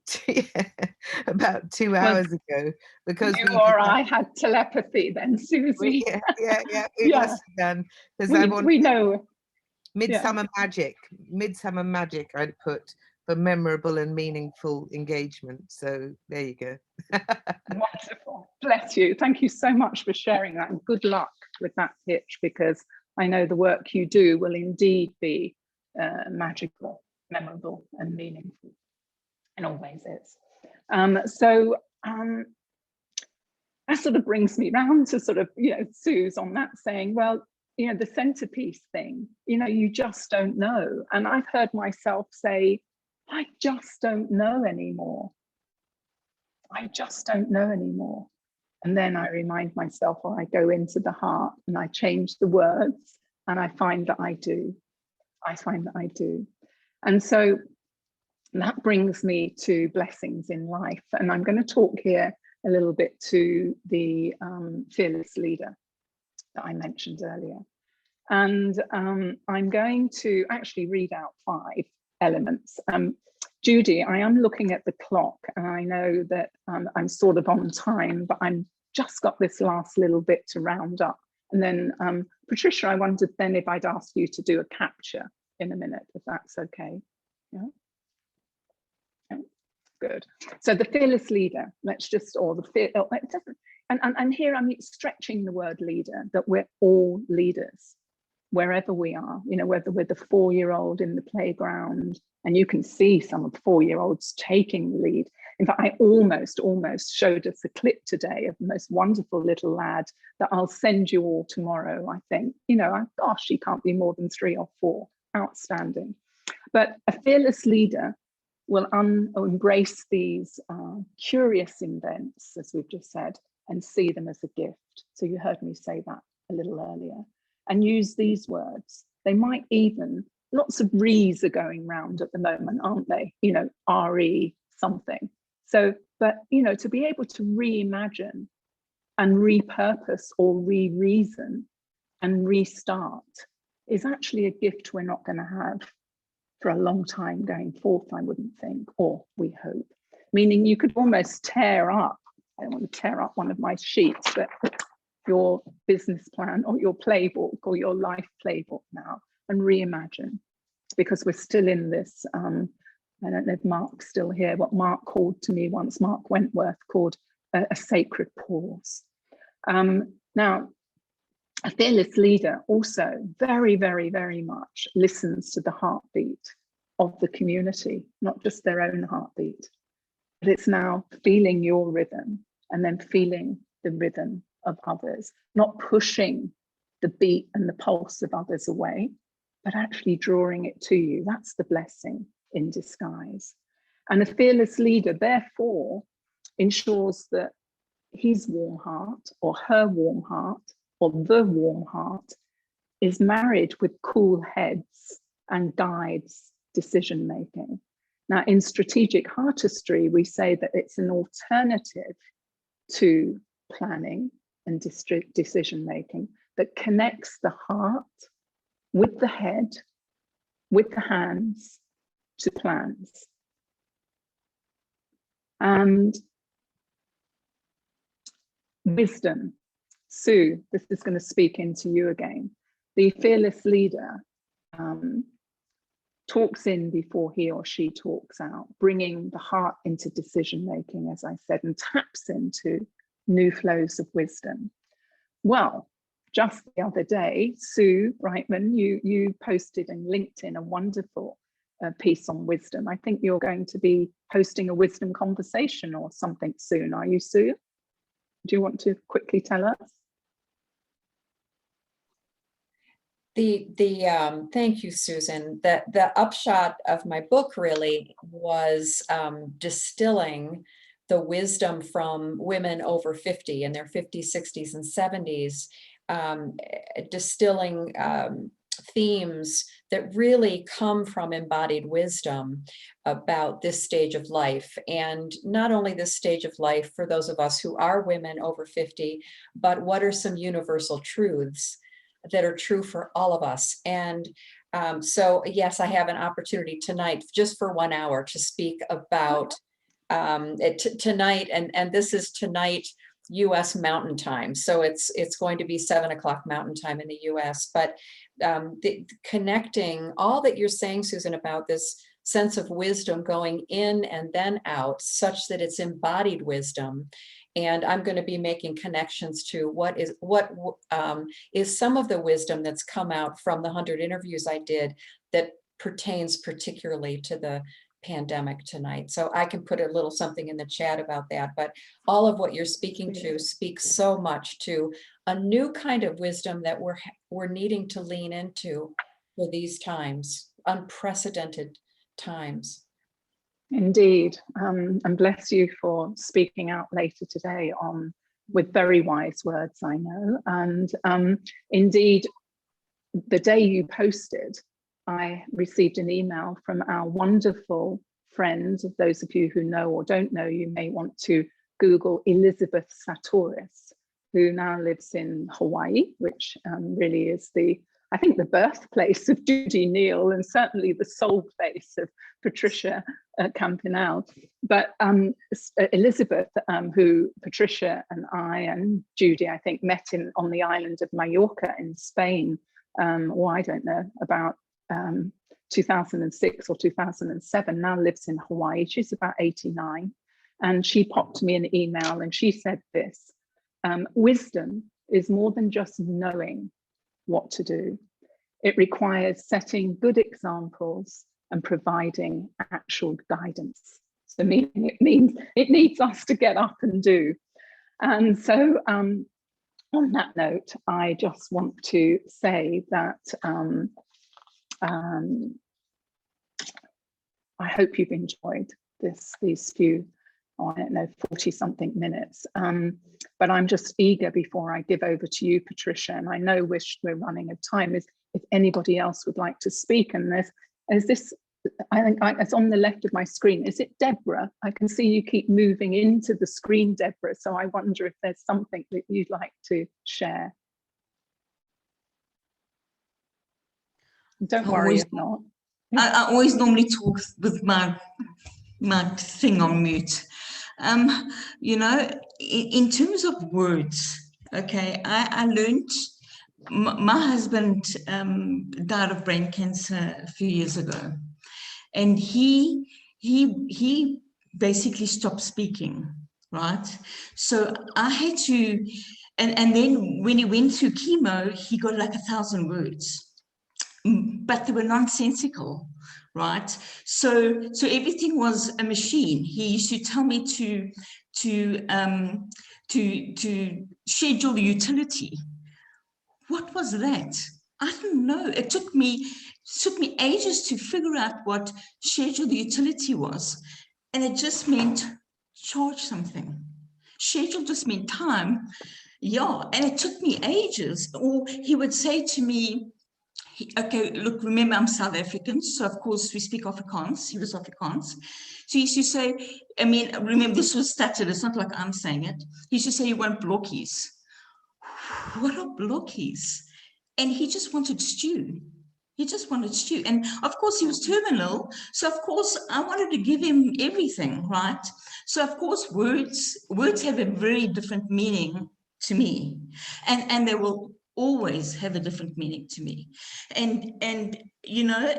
2 hours ago. Because you or I had telepathy then, Susie. Yeah, it must have done. Because we know. Midsummer Magic, I'd put for memorable and meaningful engagement. So there you go. Wonderful. Bless you. Thank you so much for sharing that, and good luck with that pitch, because I know the work you do will indeed be magical, memorable and meaningful, and always is. That sort of brings me round to sort of, Suze on that, saying, well, the centerpiece thing, you just don't know. And I've heard myself say, I just don't know anymore. I just don't know anymore. And then I remind myself, or I go into the heart and I change the words, and I find that I do. I find that I do. And so that brings me to blessings in life. And I'm going to talk here a little bit to the fearless leader that I mentioned earlier. And I'm going to actually read out 5 elements. Judy, I am looking at the clock, and I know that I'm sort of on time, but I'm just got this last little bit to round up. And then Patricia, I wondered then if I'd ask you to do a capture in a minute, if that's okay. Yeah. Good. So the fearless leader, let's just, or the fear, oh, it doesn't, and here I'm stretching the word leader, that we're all leaders, wherever we are, whether we're the 4-year-old in the playground, and you can see some of the 4-year-olds taking the lead. In fact, I almost showed us a clip today of the most wonderful little lad that I'll send you all tomorrow, I think. Gosh, he can't be more than 3 or 4. Outstanding. But a fearless leader will embrace these curious events, as we've just said, and see them as a gift. So you heard me say that a little earlier. And use these words. They might even, lots of re's are going round at the moment, aren't they? RE something. So, but, to be able to reimagine and repurpose or re-reason and restart is actually a gift we're not going to have for a long time going forth, I wouldn't think, or we hope. Meaning you could almost tear up, I don't want to tear up one of my sheets, but your business plan or your playbook or your life playbook now and reimagine, because we're still in this, I don't know if Mark's still here, what Mark called to me once, Mark Wentworth, called a sacred pause. Now, a fearless leader also very, very, very much listens to the heartbeat of the community, not just their own heartbeat, but it's now feeling your rhythm and then feeling the rhythm of others, not pushing the beat and the pulse of others away, but actually drawing it to you. That's the blessing in disguise. And a fearless leader, therefore, ensures that his warm heart or her warm heart or the warm heart is married with cool heads and guides decision making. Now, in strategic heartistry, we say that it's an alternative to planning and decision making that connects the heart with the head, with the hands to plans. And wisdom. Sue, this is going to speak into you again. The fearless leader talks in before he or she talks out, bringing the heart into decision making, as I said, and taps into new flows of wisdom. Well, just the other day, Sue Brightman, you posted in LinkedIn a wonderful piece on wisdom. I think you're going to be hosting a wisdom conversation or something soon. Are you, Sue? Do you want to quickly tell us? Thank you, Susan. The upshot of my book really was distilling the wisdom from women over 50 in their 50s, 60s, and 70s, distilling themes that really come from embodied wisdom about this stage of life. And not only this stage of life for those of us who are women over 50, but what are some universal truths that are true for all of us. And so, yes, I have an opportunity tonight just for 1 hour to speak about tonight. And this is tonight, US Mountain Time. So it's going to be 7 o'clock Mountain Time in the US. But connecting all that you're saying, Susan, about this sense of wisdom going in and then out, such that it's embodied wisdom. And I'm going to be making connections to what is some of the wisdom that's come out from the 100 interviews I did that pertains particularly to the pandemic tonight. So I can put a little something in the chat about that, but all of what you're speaking to speaks so much to a new kind of wisdom that we're needing to lean into for these times, unprecedented times. Indeed, and bless you for speaking out later today with very wise words, I know. And indeed, the day you posted, I received an email from our wonderful friend. Those of you who know or don't know, you may want to Google Elizabeth Satoris, who now lives in Hawaii, which really is I think the birthplace of Judy Neal, and certainly the soul place of Patricia Campanale. But Elizabeth, who Patricia and I and Judy, I think, met on the island of Mallorca in Spain, or I don't know, about 2006 or 2007, now lives in Hawaii. She's about 89. And she popped me an email and she said this: wisdom is more than just knowing what to do. It requires setting good examples and providing actual guidance. So it means it needs us to get up and do. And so on that note, I just want to say that I hope you've enjoyed these few, I don't know, 40 something minutes. But I'm just eager, before I give over to you, Patricia, and I know we're running out of time, is if anybody else would like to speak. And there's this, I think it's on the left of my screen. Is it Deborah? I can see you keep moving into the screen, Deborah. So I wonder if there's something that you'd like to share. Don't worry if not. I always normally talk with my thing on mute. You know, in terms of words, okay, I learned, my husband died of brain cancer a few years ago, and he basically stopped speaking, right? So I had to, and then when he went through chemo, he got like 1,000 words, but they were nonsensical, right? So everything was a machine. He used to tell me to schedule utility. What was that? I don't know. It took me ages to figure out what schedule utility was, and it just meant charge something. Schedule just meant time, yeah, and it took me ages. Or he would say to me, okay, look, remember I'm South African, so of course we speak Afrikaans. He was Afrikaans. So he used to say, I mean, remember this was stuttered, it's not like I'm saying it. He used to say, you want blokkies. What are blokkies? And he just wanted stew. He just wanted stew. And of course he was terminal. So of course I wanted to give him everything, right? So of course words have a very different meaning to me. And they will always have a different meaning to me. And you know,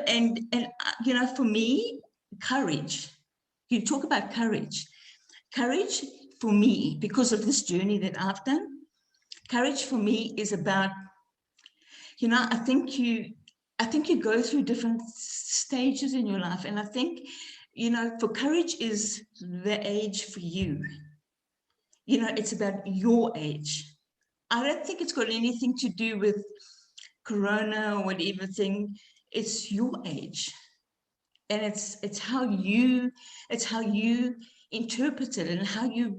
you know, for me, courage. You talk about courage. Courage for me, because of this journey that I've done, courage for me is about, you know, I think you go through different stages in your life. And I think, you know, for courage is the age for you. You know, it's about your age. I don't think it's got anything to do with Corona or whatever thing. It's your age. And it's how you interpret it and how you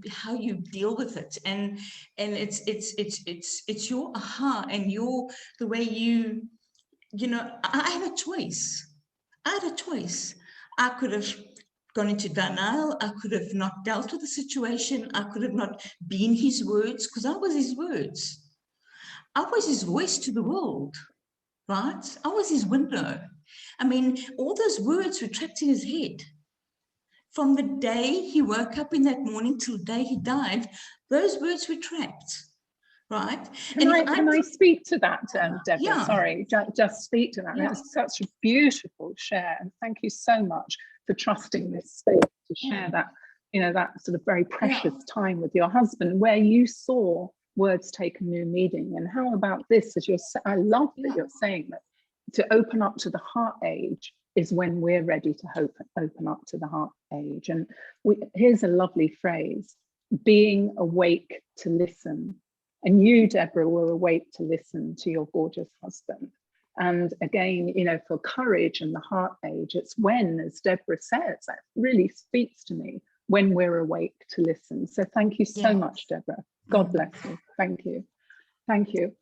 deal with it. And it's your aha and the way you know, I had a choice. I could have gone into denial. I could have not dealt with the situation. I could have not been his words, because I was his words. I was his voice to the world, right? I was his window. I mean, all those words were trapped in his head. From the day he woke up in that morning till the day he died, those words were trapped. right? Can And can I speak to that, Deborah? Yeah. Sorry, just speak to that. Yeah. It's such a beautiful share, and thank you so much for trusting this space to share that, you know, that sort of very precious time with your husband, where you saw words take a new meaning. And how about this? As you're, I love that you're saying that to open up to the heart age is when we're ready to open up to the heart age. And here's a lovely phrase: being awake to listen. And you, Deborah, were awake to listen to your gorgeous husband. And again, you know, for courage and the heart age, it's when, as Deborah says, that really speaks to me, when we're awake to listen. So thank you so much, Deborah. God bless you. Thank you. Thank you.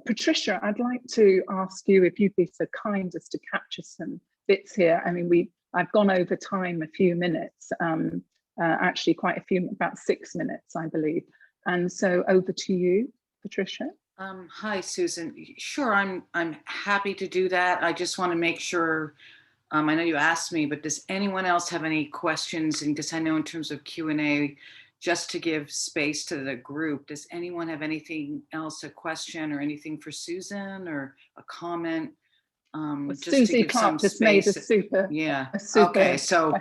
Patricia, I'd like to ask you if you'd be so kind as to capture some bits here. I mean, I've gone over time a few minutes, actually quite a few, about 6 minutes, I believe. And so over to you, Patricia. Hi, Susan. Sure, I'm happy to do that. I just want to make sure, I know you asked me, but does anyone else have any questions? And because I know in terms of Q&A, just to give space to the group, does anyone have anything else, a question or anything for Susan or a comment? Well, just Susie Clark just made a super. Okay, so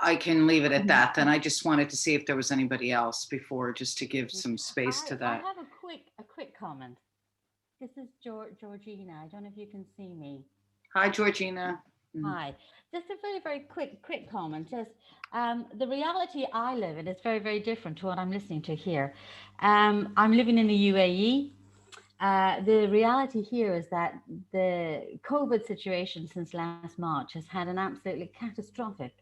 I can leave it at that. Then I just wanted to see if there was anybody else before, just to give some space to that. I have a quick comment. This is Georgina. I don't know if you can see me. Hi, Georgina. Hi. Just a very, very quick comment. Just the reality I live in is very, very different to what I'm listening to here. I'm living in the UAE. The reality here is that the COVID situation since last March has had an absolutely catastrophic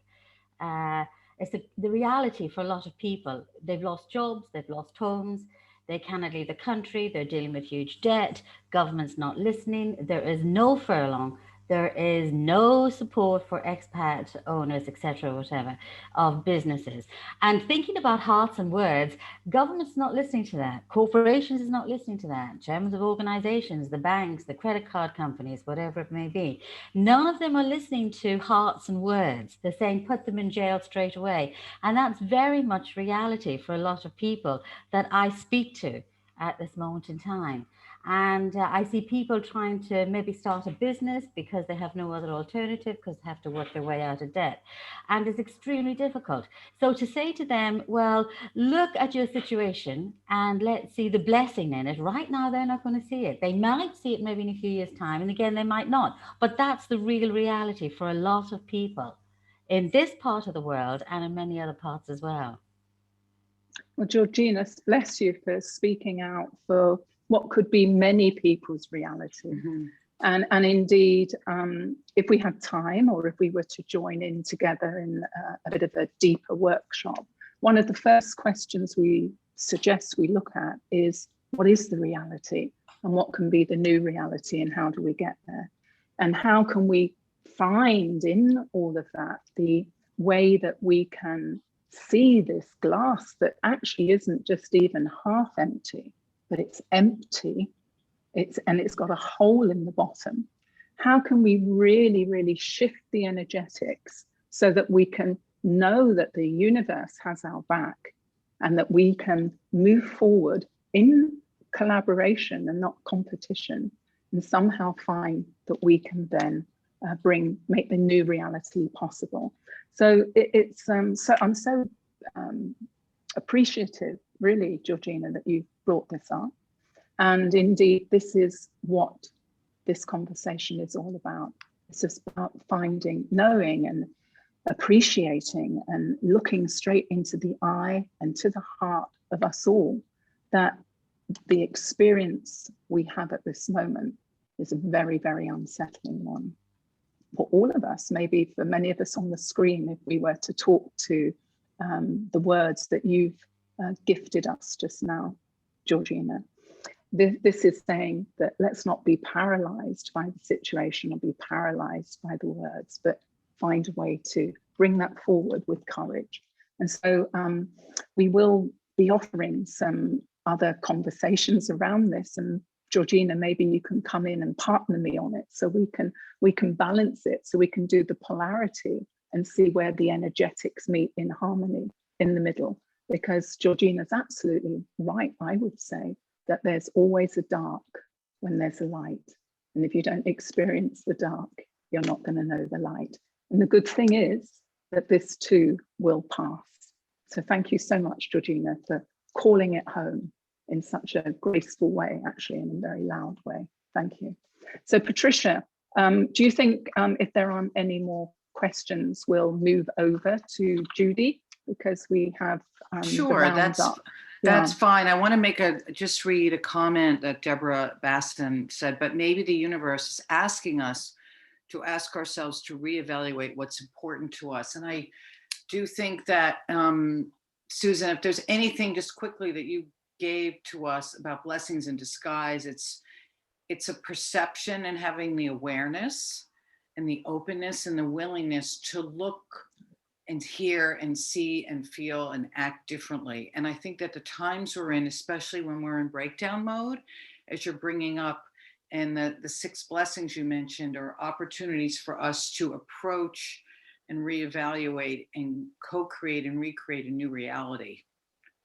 it's the reality for a lot of people. They've lost jobs, they've lost homes, they cannot leave the country, they're dealing with huge debt, government's not listening, there is no furlong, there is no support for expat owners, etc., whatever, of businesses. And thinking about hearts and words, government's not listening to that. Corporations is not listening to that. Chairmen of organizations, the banks, the credit card companies, whatever it may be. None of them are listening to hearts and words. They're saying, put them in jail straight away. And that's very much reality for a lot of people that I speak to at this moment in time. And I see people trying to maybe start a business because they have no other alternative, because they have to work their way out of debt. And it's extremely difficult. So to say to them, well, look at your situation and let's see the blessing in it. Right now, they're not going to see it. They might see it maybe in a few years' time. And again, they might not. But that's the real reality for a lot of people in this part of the world and in many other parts as well. Well, Georgina, bless you for speaking out for what could be many people's reality. And indeed, if we had time, or if we were to join in together in a bit of a deeper workshop, one of the first questions we suggest we look at is, what is the reality? And what can be the new reality, and how do we get there? And how can we find in all of that the way that we can see this glass that actually isn't just even half empty, but it's empty, and it's got a hole in the bottom. How can we really, really shift the energetics so that we can know that the universe has our back, and that we can move forward in collaboration and not competition, and somehow find that we can then make the new reality possible. So I'm so appreciative, really, Georgina, that you brought this up. And indeed, this is what this conversation is all about. It's just about finding, knowing and appreciating and looking straight into the eye and to the heart of us all, that the experience we have at this moment is a very, very unsettling one for all of us. Maybe for many of us on the screen, if we were to talk to the words that you've gifted us just now, Georgina. This is saying that let's not be paralyzed by the situation or be paralyzed by the words, but find a way to bring that forward with courage. And so we will be offering some other conversations around this. And Georgina, maybe you can come in and partner me on it, so we can balance it, so we can do the polarity and see where the energetics meet in harmony in the middle. because Georgina's absolutely right, I would say, that there's always a dark when there's a light. And if you don't experience the dark, you're not going to know the light. And the good thing is that this too will pass. So thank you so much, Georgina, for calling it home in such a graceful way, actually, in a very loud way. Thank you. So Patricia, do you think if there aren't any more questions, we'll move over to Judy, because we have Sure, the rounds up. That's fine. I want to just read a comment that Deborah Baston said, but maybe the universe is asking us to ask ourselves to reevaluate what's important to us. And I do think that, Susan, if there's anything just quickly that you gave to us about blessings in disguise, it's a perception and having the awareness and the openness and the willingness to look and hear and see and feel and act differently. And I think that the times we're in, especially when we're in breakdown mode, as you're bringing up, and the 6 blessings you mentioned are opportunities for us to approach and reevaluate and co-create and recreate a new reality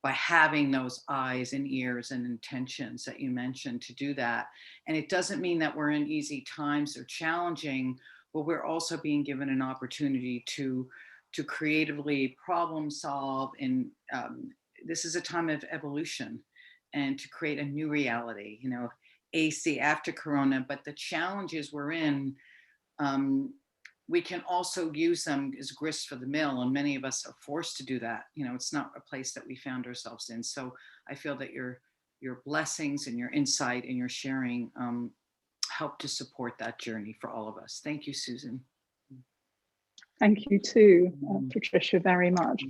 by having those eyes and ears and intentions that you mentioned to do that. And it doesn't mean that we're in easy times or challenging, but we're also being given an opportunity to creatively problem solve. And this is a time of evolution and to create a new reality, you know, AC after Corona. But the challenges we're in, we can also use them as grist for the mill, and many of us are forced to do that. You know, it's not a place that we found ourselves in. So I feel that your blessings and your insight and your sharing help to support that journey for all of us. Thank you, Susan. Thank you too, Patricia, very much.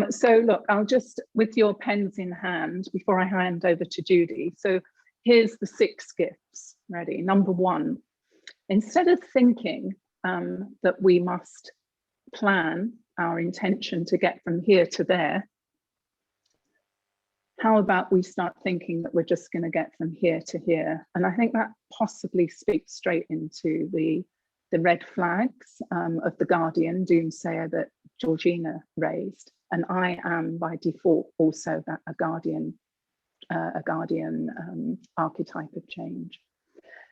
So look, I'll just, with your pens in hand, before I hand over to Judy. So here's the 6 gifts, ready? Number 1, instead of thinking that we must plan our intention to get from here to there, how about we start thinking that we're just going to get from here to here? And I think that possibly speaks straight into the red flags of the guardian doomsayer that Georgina raised. And I am by default also a guardian archetype of change.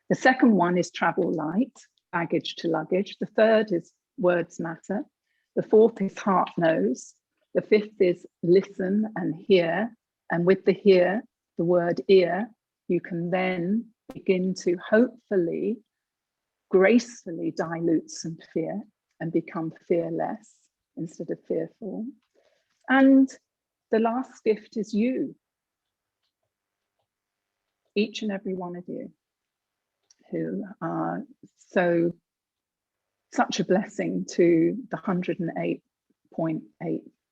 The second one is travel light, baggage to luggage. The third is words matter. The fourth is heart knows. The fifth is listen and hear. And with the hear, the word ear, you can then begin to hopefully gracefully dilute some fear and become fearless instead of fearful. And the last gift is you. Each and every one of you who are such a blessing to the 108.8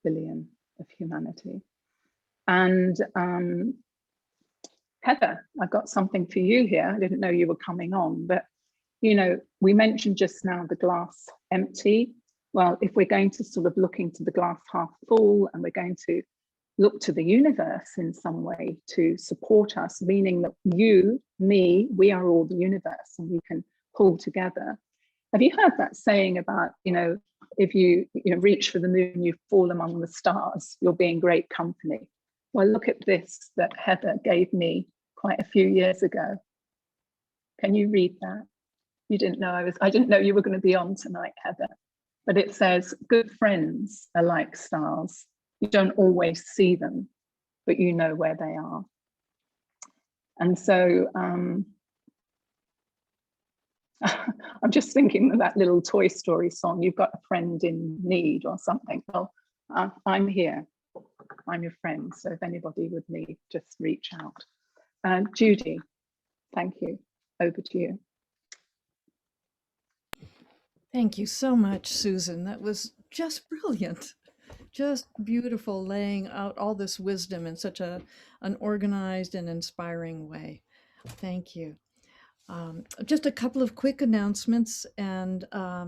billion of humanity. And Heather, I've got something for you here. I didn't know you were coming on, but you know, we mentioned just now the glass empty. Well, if we're going to sort of look into the glass half full, and we're going to look to the universe in some way to support us, meaning that you, me, we are all the universe and we can pull together. Have you heard that saying about, you know, if you reach for the moon, you fall among the stars, you'll be in great company? Well, look at this that Heather gave me quite a few years ago. Can you read that? You didn't know I didn't know you were going to be on tonight, Heather. But it says, good friends are like stars. You don't always see them, but you know where they are. And so I'm just thinking of that little Toy Story song, you've got a friend in need or something. Well, I'm here. I'm your friend. So if anybody would need, just reach out. Judy, thank you. Over to you. Thank you so much, Susan. That was just brilliant. Just beautiful, laying out all this wisdom in such an organized and inspiring way. Thank you. Just a couple of quick announcements and a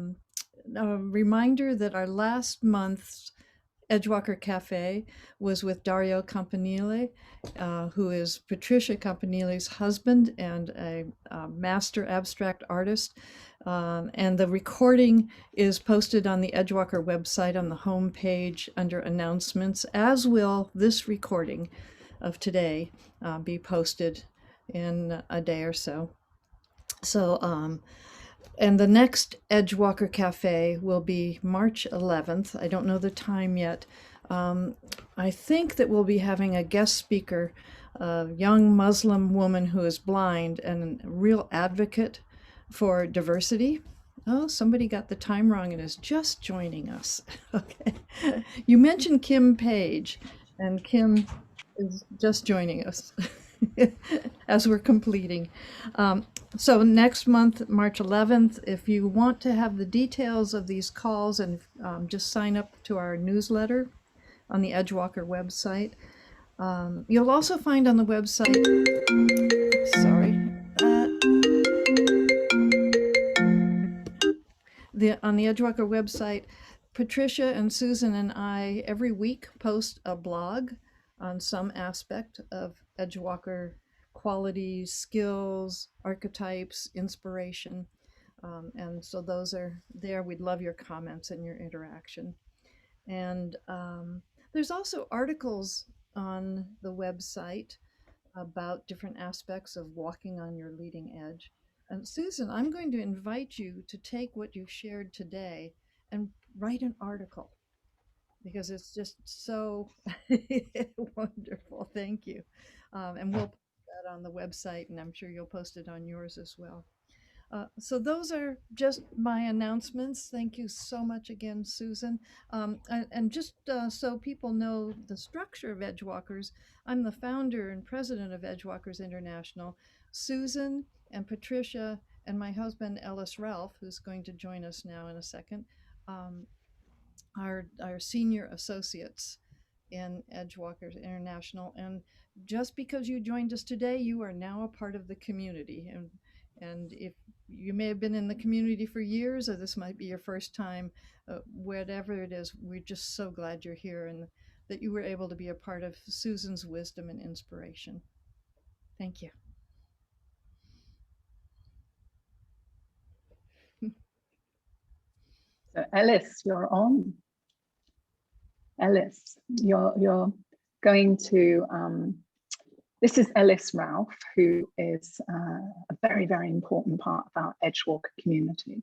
reminder that our last month's Edgewalker Cafe was with Dario Campanile, who is Patricia Campanile's husband and a master abstract artist. And the recording is posted on the Edgewalker website on the home page under announcements, as will this recording of today be posted in a day or so. So, and the next Edgewalker Cafe will be March 11th. I don't know the time yet. I think that we'll be having a guest speaker, a young Muslim woman who is blind and a real advocate for diversity. Oh, somebody got the time wrong and is just joining us. Okay. You mentioned Kim Page, and Kim is just joining us as we're completing. So next month, March 11th, if you want to have the details of these calls and just sign up to our newsletter on the Edgewalker website. You'll also find on the website, on the Edgewalker website, Patricia and Susan and I every week post a blog on some aspect of Edgewalker qualities, skills, archetypes, inspiration. And so those are there. We'd love your comments and your interaction. And there's also articles on the website about different aspects of walking on your leading edge. And Susan, I'm going to invite you to take what you shared today and write an article, because it's just so wonderful. Thank you. And we'll put that on the website, and I'm sure you'll post it on yours as well. So those are just my announcements. Thank you so much again, Susan. And just so people know the structure of Edgewalkers, I'm the founder and president of Edgewalkers International. Susan and Patricia and my husband, Ellis Ralph, who's going to join us now in a second, are senior associates in Edgewalkers International. And just because you joined us today, you are now a part of the community. And if you may have been in the community for years, or this might be your first time, whatever it is, we're just so glad you're here and that you were able to be a part of Susan's wisdom and inspiration. Thank you. So Ellis, you're on. Ellis, you're going to, this is Ellis Ralph, who is a very, very important part of our Edgewalker community.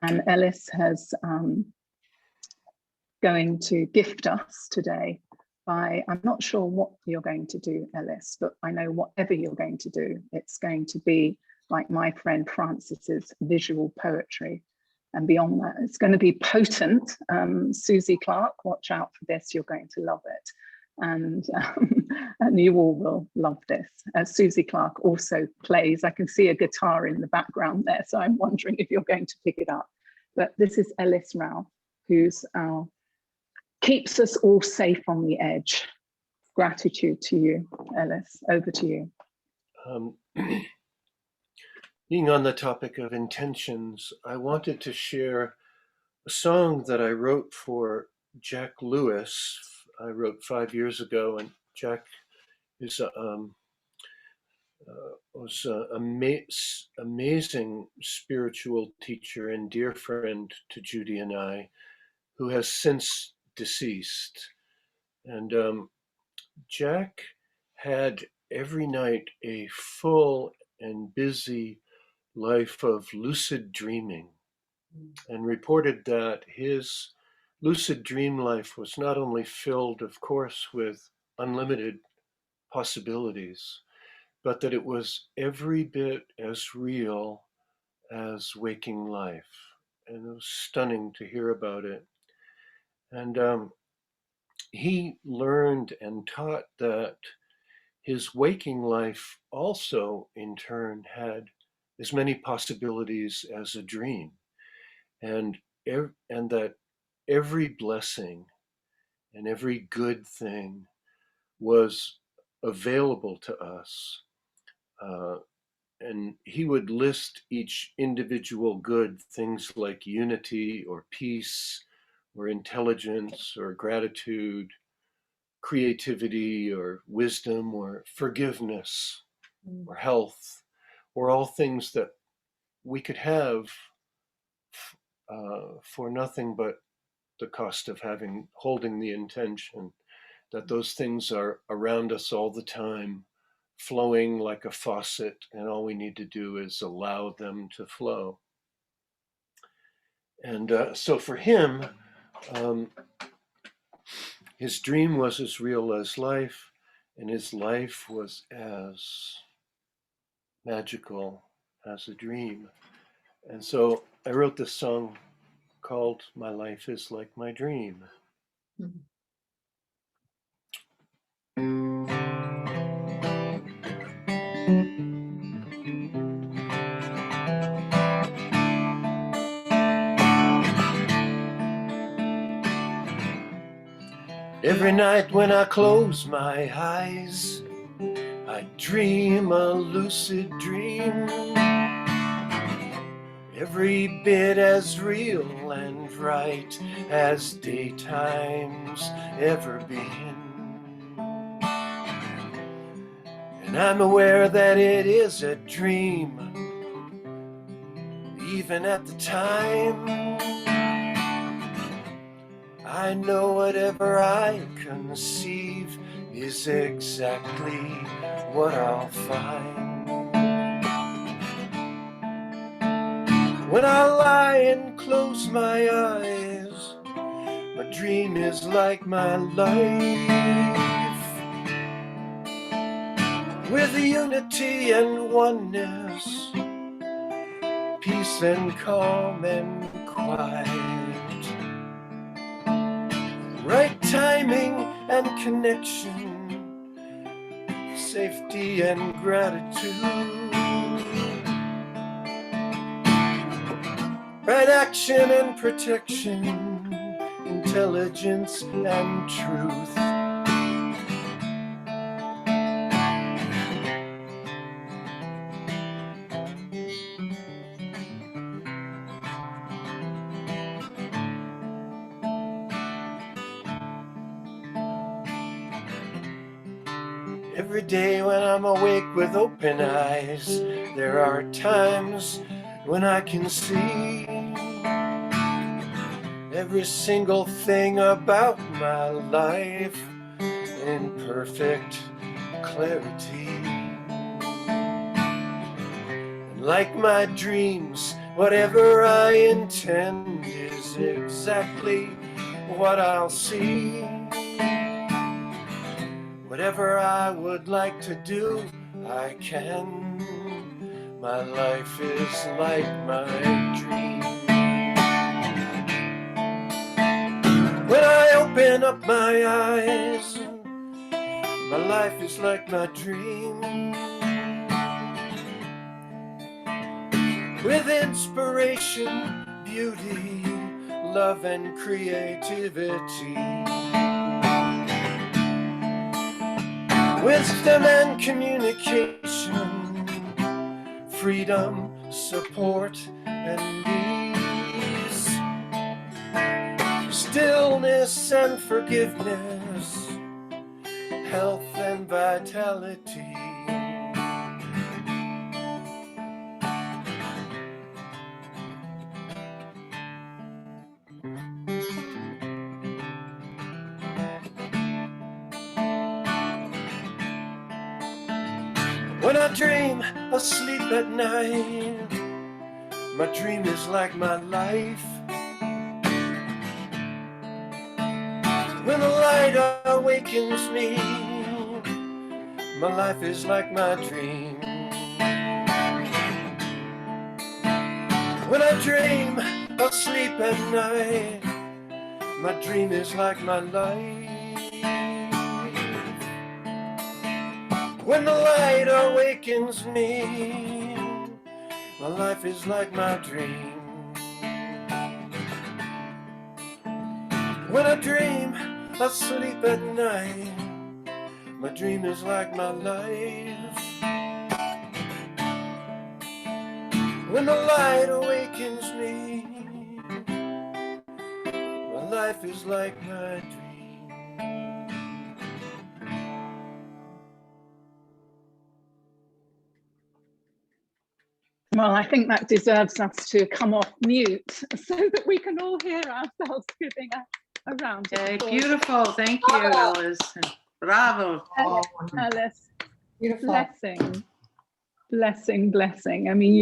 And Ellis has going to gift us today by, I'm not sure what you're going to do, Ellis, but I know whatever you're going to do, it's going to be like my friend Francis's visual poetry. And beyond that, it's going to be potent. Susie Clark, watch out for this. You're going to love it. And you all will love this. Susie Clark also plays. I can see a guitar in the background there, so I'm wondering if you're going to pick it up. But this is Ellis Ralph, who's keeps us all safe on the edge. Gratitude to you, Ellis. Over to you. Being on the topic of intentions, I wanted to share a song that I wrote for Jack Lewis. I wrote 5 years ago, and Jack is was an amazing spiritual teacher and dear friend to Judy and I, who has since deceased. And Jack had every night a full and busy life of lucid dreaming, and reported that his lucid dream life was not only filled, of course, with unlimited possibilities, but that it was every bit as real as waking life. And it was stunning to hear about it. And he learned and taught that his waking life also, in turn, had as many possibilities as a dream, and that every blessing and every good thing was available to us. And he would list each individual good, things like unity or peace or intelligence or gratitude, creativity or wisdom or forgiveness or health, or all things that we could have for nothing but the cost of holding the intention that those things are around us all the time, flowing like a faucet, and all we need to do is allow them to flow. And so for him, his dream was as real as life, and his life was as magical as a dream. And so I wrote this song called My Life is Like My Dream. Every night when I close my eyes, I dream a lucid dream, every bit as real and right as daytime's ever been. And I'm aware that it is a dream, even at the time. I know whatever I conceive is exactly what I'll find. When I lie and close my eyes, my dream is like my life, with unity and oneness, peace and calm and quiet, right timing and connection, safety and gratitude, right action and protection, intelligence and truth. Every day when I'm awake with open eyes, there are times when I can see every single thing about my life in perfect clarity. And like my dreams, whatever I intend is exactly what I'll see. Whatever I would like to do, I can. My life is like my dream. When I open up my eyes, my life is like my dream, with inspiration, beauty, love and creativity, wisdom and communication, freedom, support and ease, stillness and forgiveness, health and vitality. When I dream asleep at night, my dream is like my life. When the light awakens me, my life is like my dream. When I dream asleep at night, my dream is like my life. When the light awakens me, my life is like my dream. When I dream asleep at night, my dream is like my life. When the light awakens me, my life is like my dream. Well, I think that deserves us to come off mute so that we can all hear ourselves giving a round of Okay, applause. beautiful. Thank you, Alice. Bravo. Alice, Beautiful. blessing, blessing, blessing. I mean,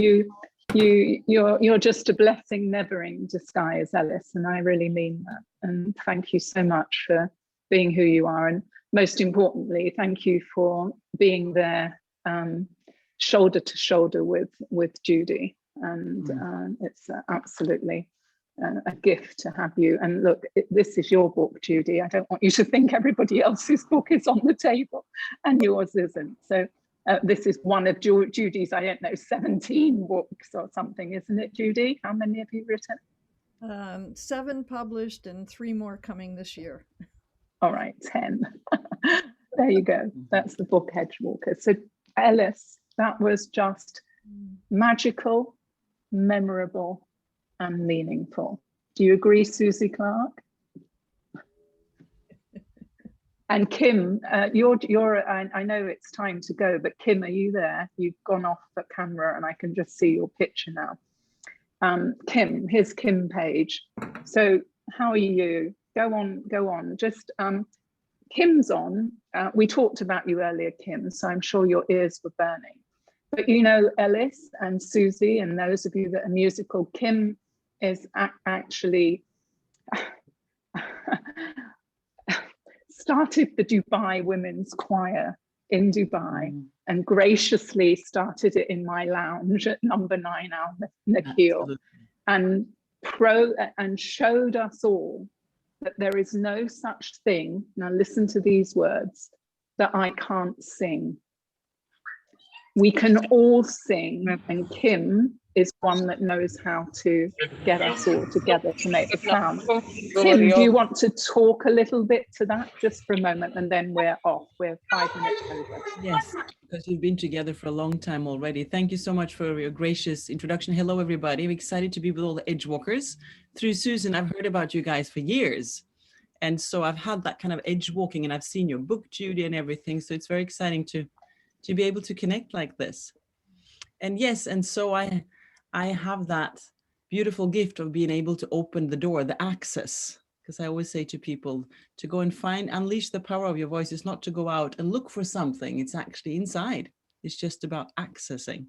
you're just a blessing never in disguise, Alice, and I really mean that. And thank you so much for being who you are, and most importantly, thank you for being there, shoulder to shoulder with Judy. And it's absolutely a gift to have you. And look, this is your book, Judy. I don't want you to think everybody else's book is on the table and yours isn't. So this is one of Judy's, I don't know, 17 books or something, isn't it, Judy? How many have you written? 7 published and 3 more coming this year. All right, 10. There you go. That's the book Edgewalker. So Alice, that was just magical, memorable, and meaningful. Do you agree, Susie Clark? And Kim, I know it's time to go, but Kim, are you there? You've gone off the camera and I can just see your picture now. Kim, here's Kim Page. So how are you? Go on. Just Kim's on. We talked about you earlier, Kim, so I'm sure your ears were burning. But you know, Ellis and Susie, and those of you that are musical, Kim is actually started the Dubai Women's Choir in Dubai and graciously started it in my lounge at number 9 Al Nakhil and showed us all that there is no such thing, now listen to these words, that I can't sing. We can all sing, and Kim is one that knows how to get us all together to make the sound. Kim, do you want to talk a little bit to that just for a moment, and then we're off? We're 5 minutes over. Yes, because we've been together for a long time already. Thank you so much for your gracious introduction. Hello, everybody. I'm excited to be with all the Edgewalkers. Through Susan, I've heard about you guys for years. And so I've had that kind of edge walking, and I've seen your book, Judy, and everything. So it's very exciting to be able to connect like this. And yes, and so I have that beautiful gift of being able to open the door, the access, because I always say to people to go and unleash the power of your voice is not to go out and look for something. It's actually inside. It's just about accessing.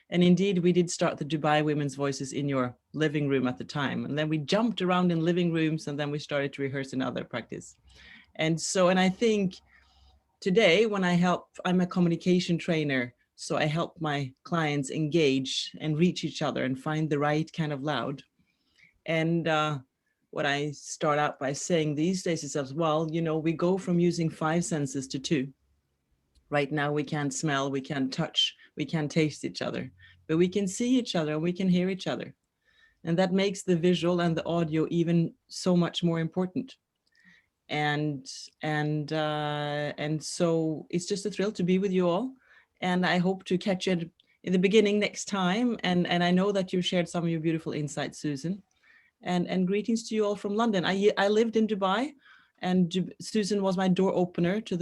And indeed, we did start the Dubai Women's Voices in your living room at the time. And then we jumped around in living rooms, and then we started to rehearse in other practice. And so, and I think today when I'm a communication trainer, so I help my clients engage and reach each other and find the right kind of loud. And what I start out by saying these days is as well, you know, we go from using 5 senses to 2. Right now we can't smell, we can't touch, we can't taste each other, but we can see each other and we can hear each other. And that makes the visual and the audio even so much more important. And so it's just a thrill to be with you all. And I hope to catch you in the beginning next time. And I know that you shared some of your beautiful insights, Susan. And greetings to you all from London. I lived in Dubai, and Susan was my door opener to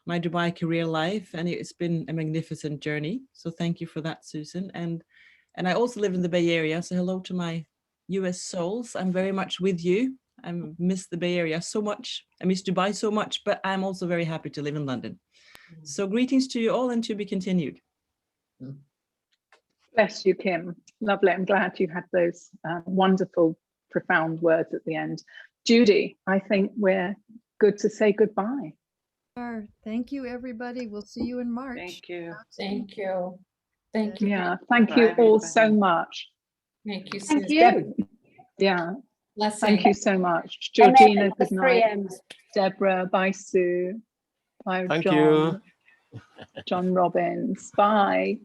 my Dubai career life. And it's been a magnificent journey. So thank you for that, Susan. And I also live in the Bay Area. So hello to my US souls. I'm very much with you. I miss the Bay Area so much. I miss Dubai so much, but I'm also very happy to live in London. So greetings to you all, and to be continued. Bless you, Kim. Lovely. I'm glad you had those wonderful, profound words at the end. Judy, I think we're good to say goodbye. Thank you, everybody. We'll see you in March. Thank you. Thank you. Thank you. Yeah, thank you all so much. Thank you, Thank Susan. you. Yeah. Blessing. Thank you so much. Georgina, good night. Deborah, bye, Sue. Bye, Thank John. you. John Robbins. Bye.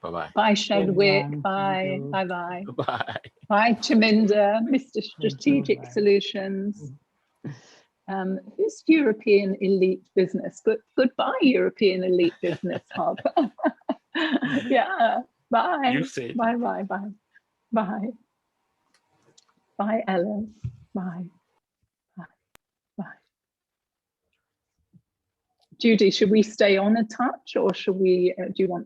Bye-bye. Bye, Shedwick. Bye. Bye-bye. Bye. Bye, Chaminda, Mr. Strategic Solutions. Who's European Elite Business? Goodbye, European Elite Business Hub. Yeah. Bye. You say it. Bye. Bye. Bye. Bye, Ellen. Bye. Bye. Bye. Judy, should we stay on a touch, or should we, do you want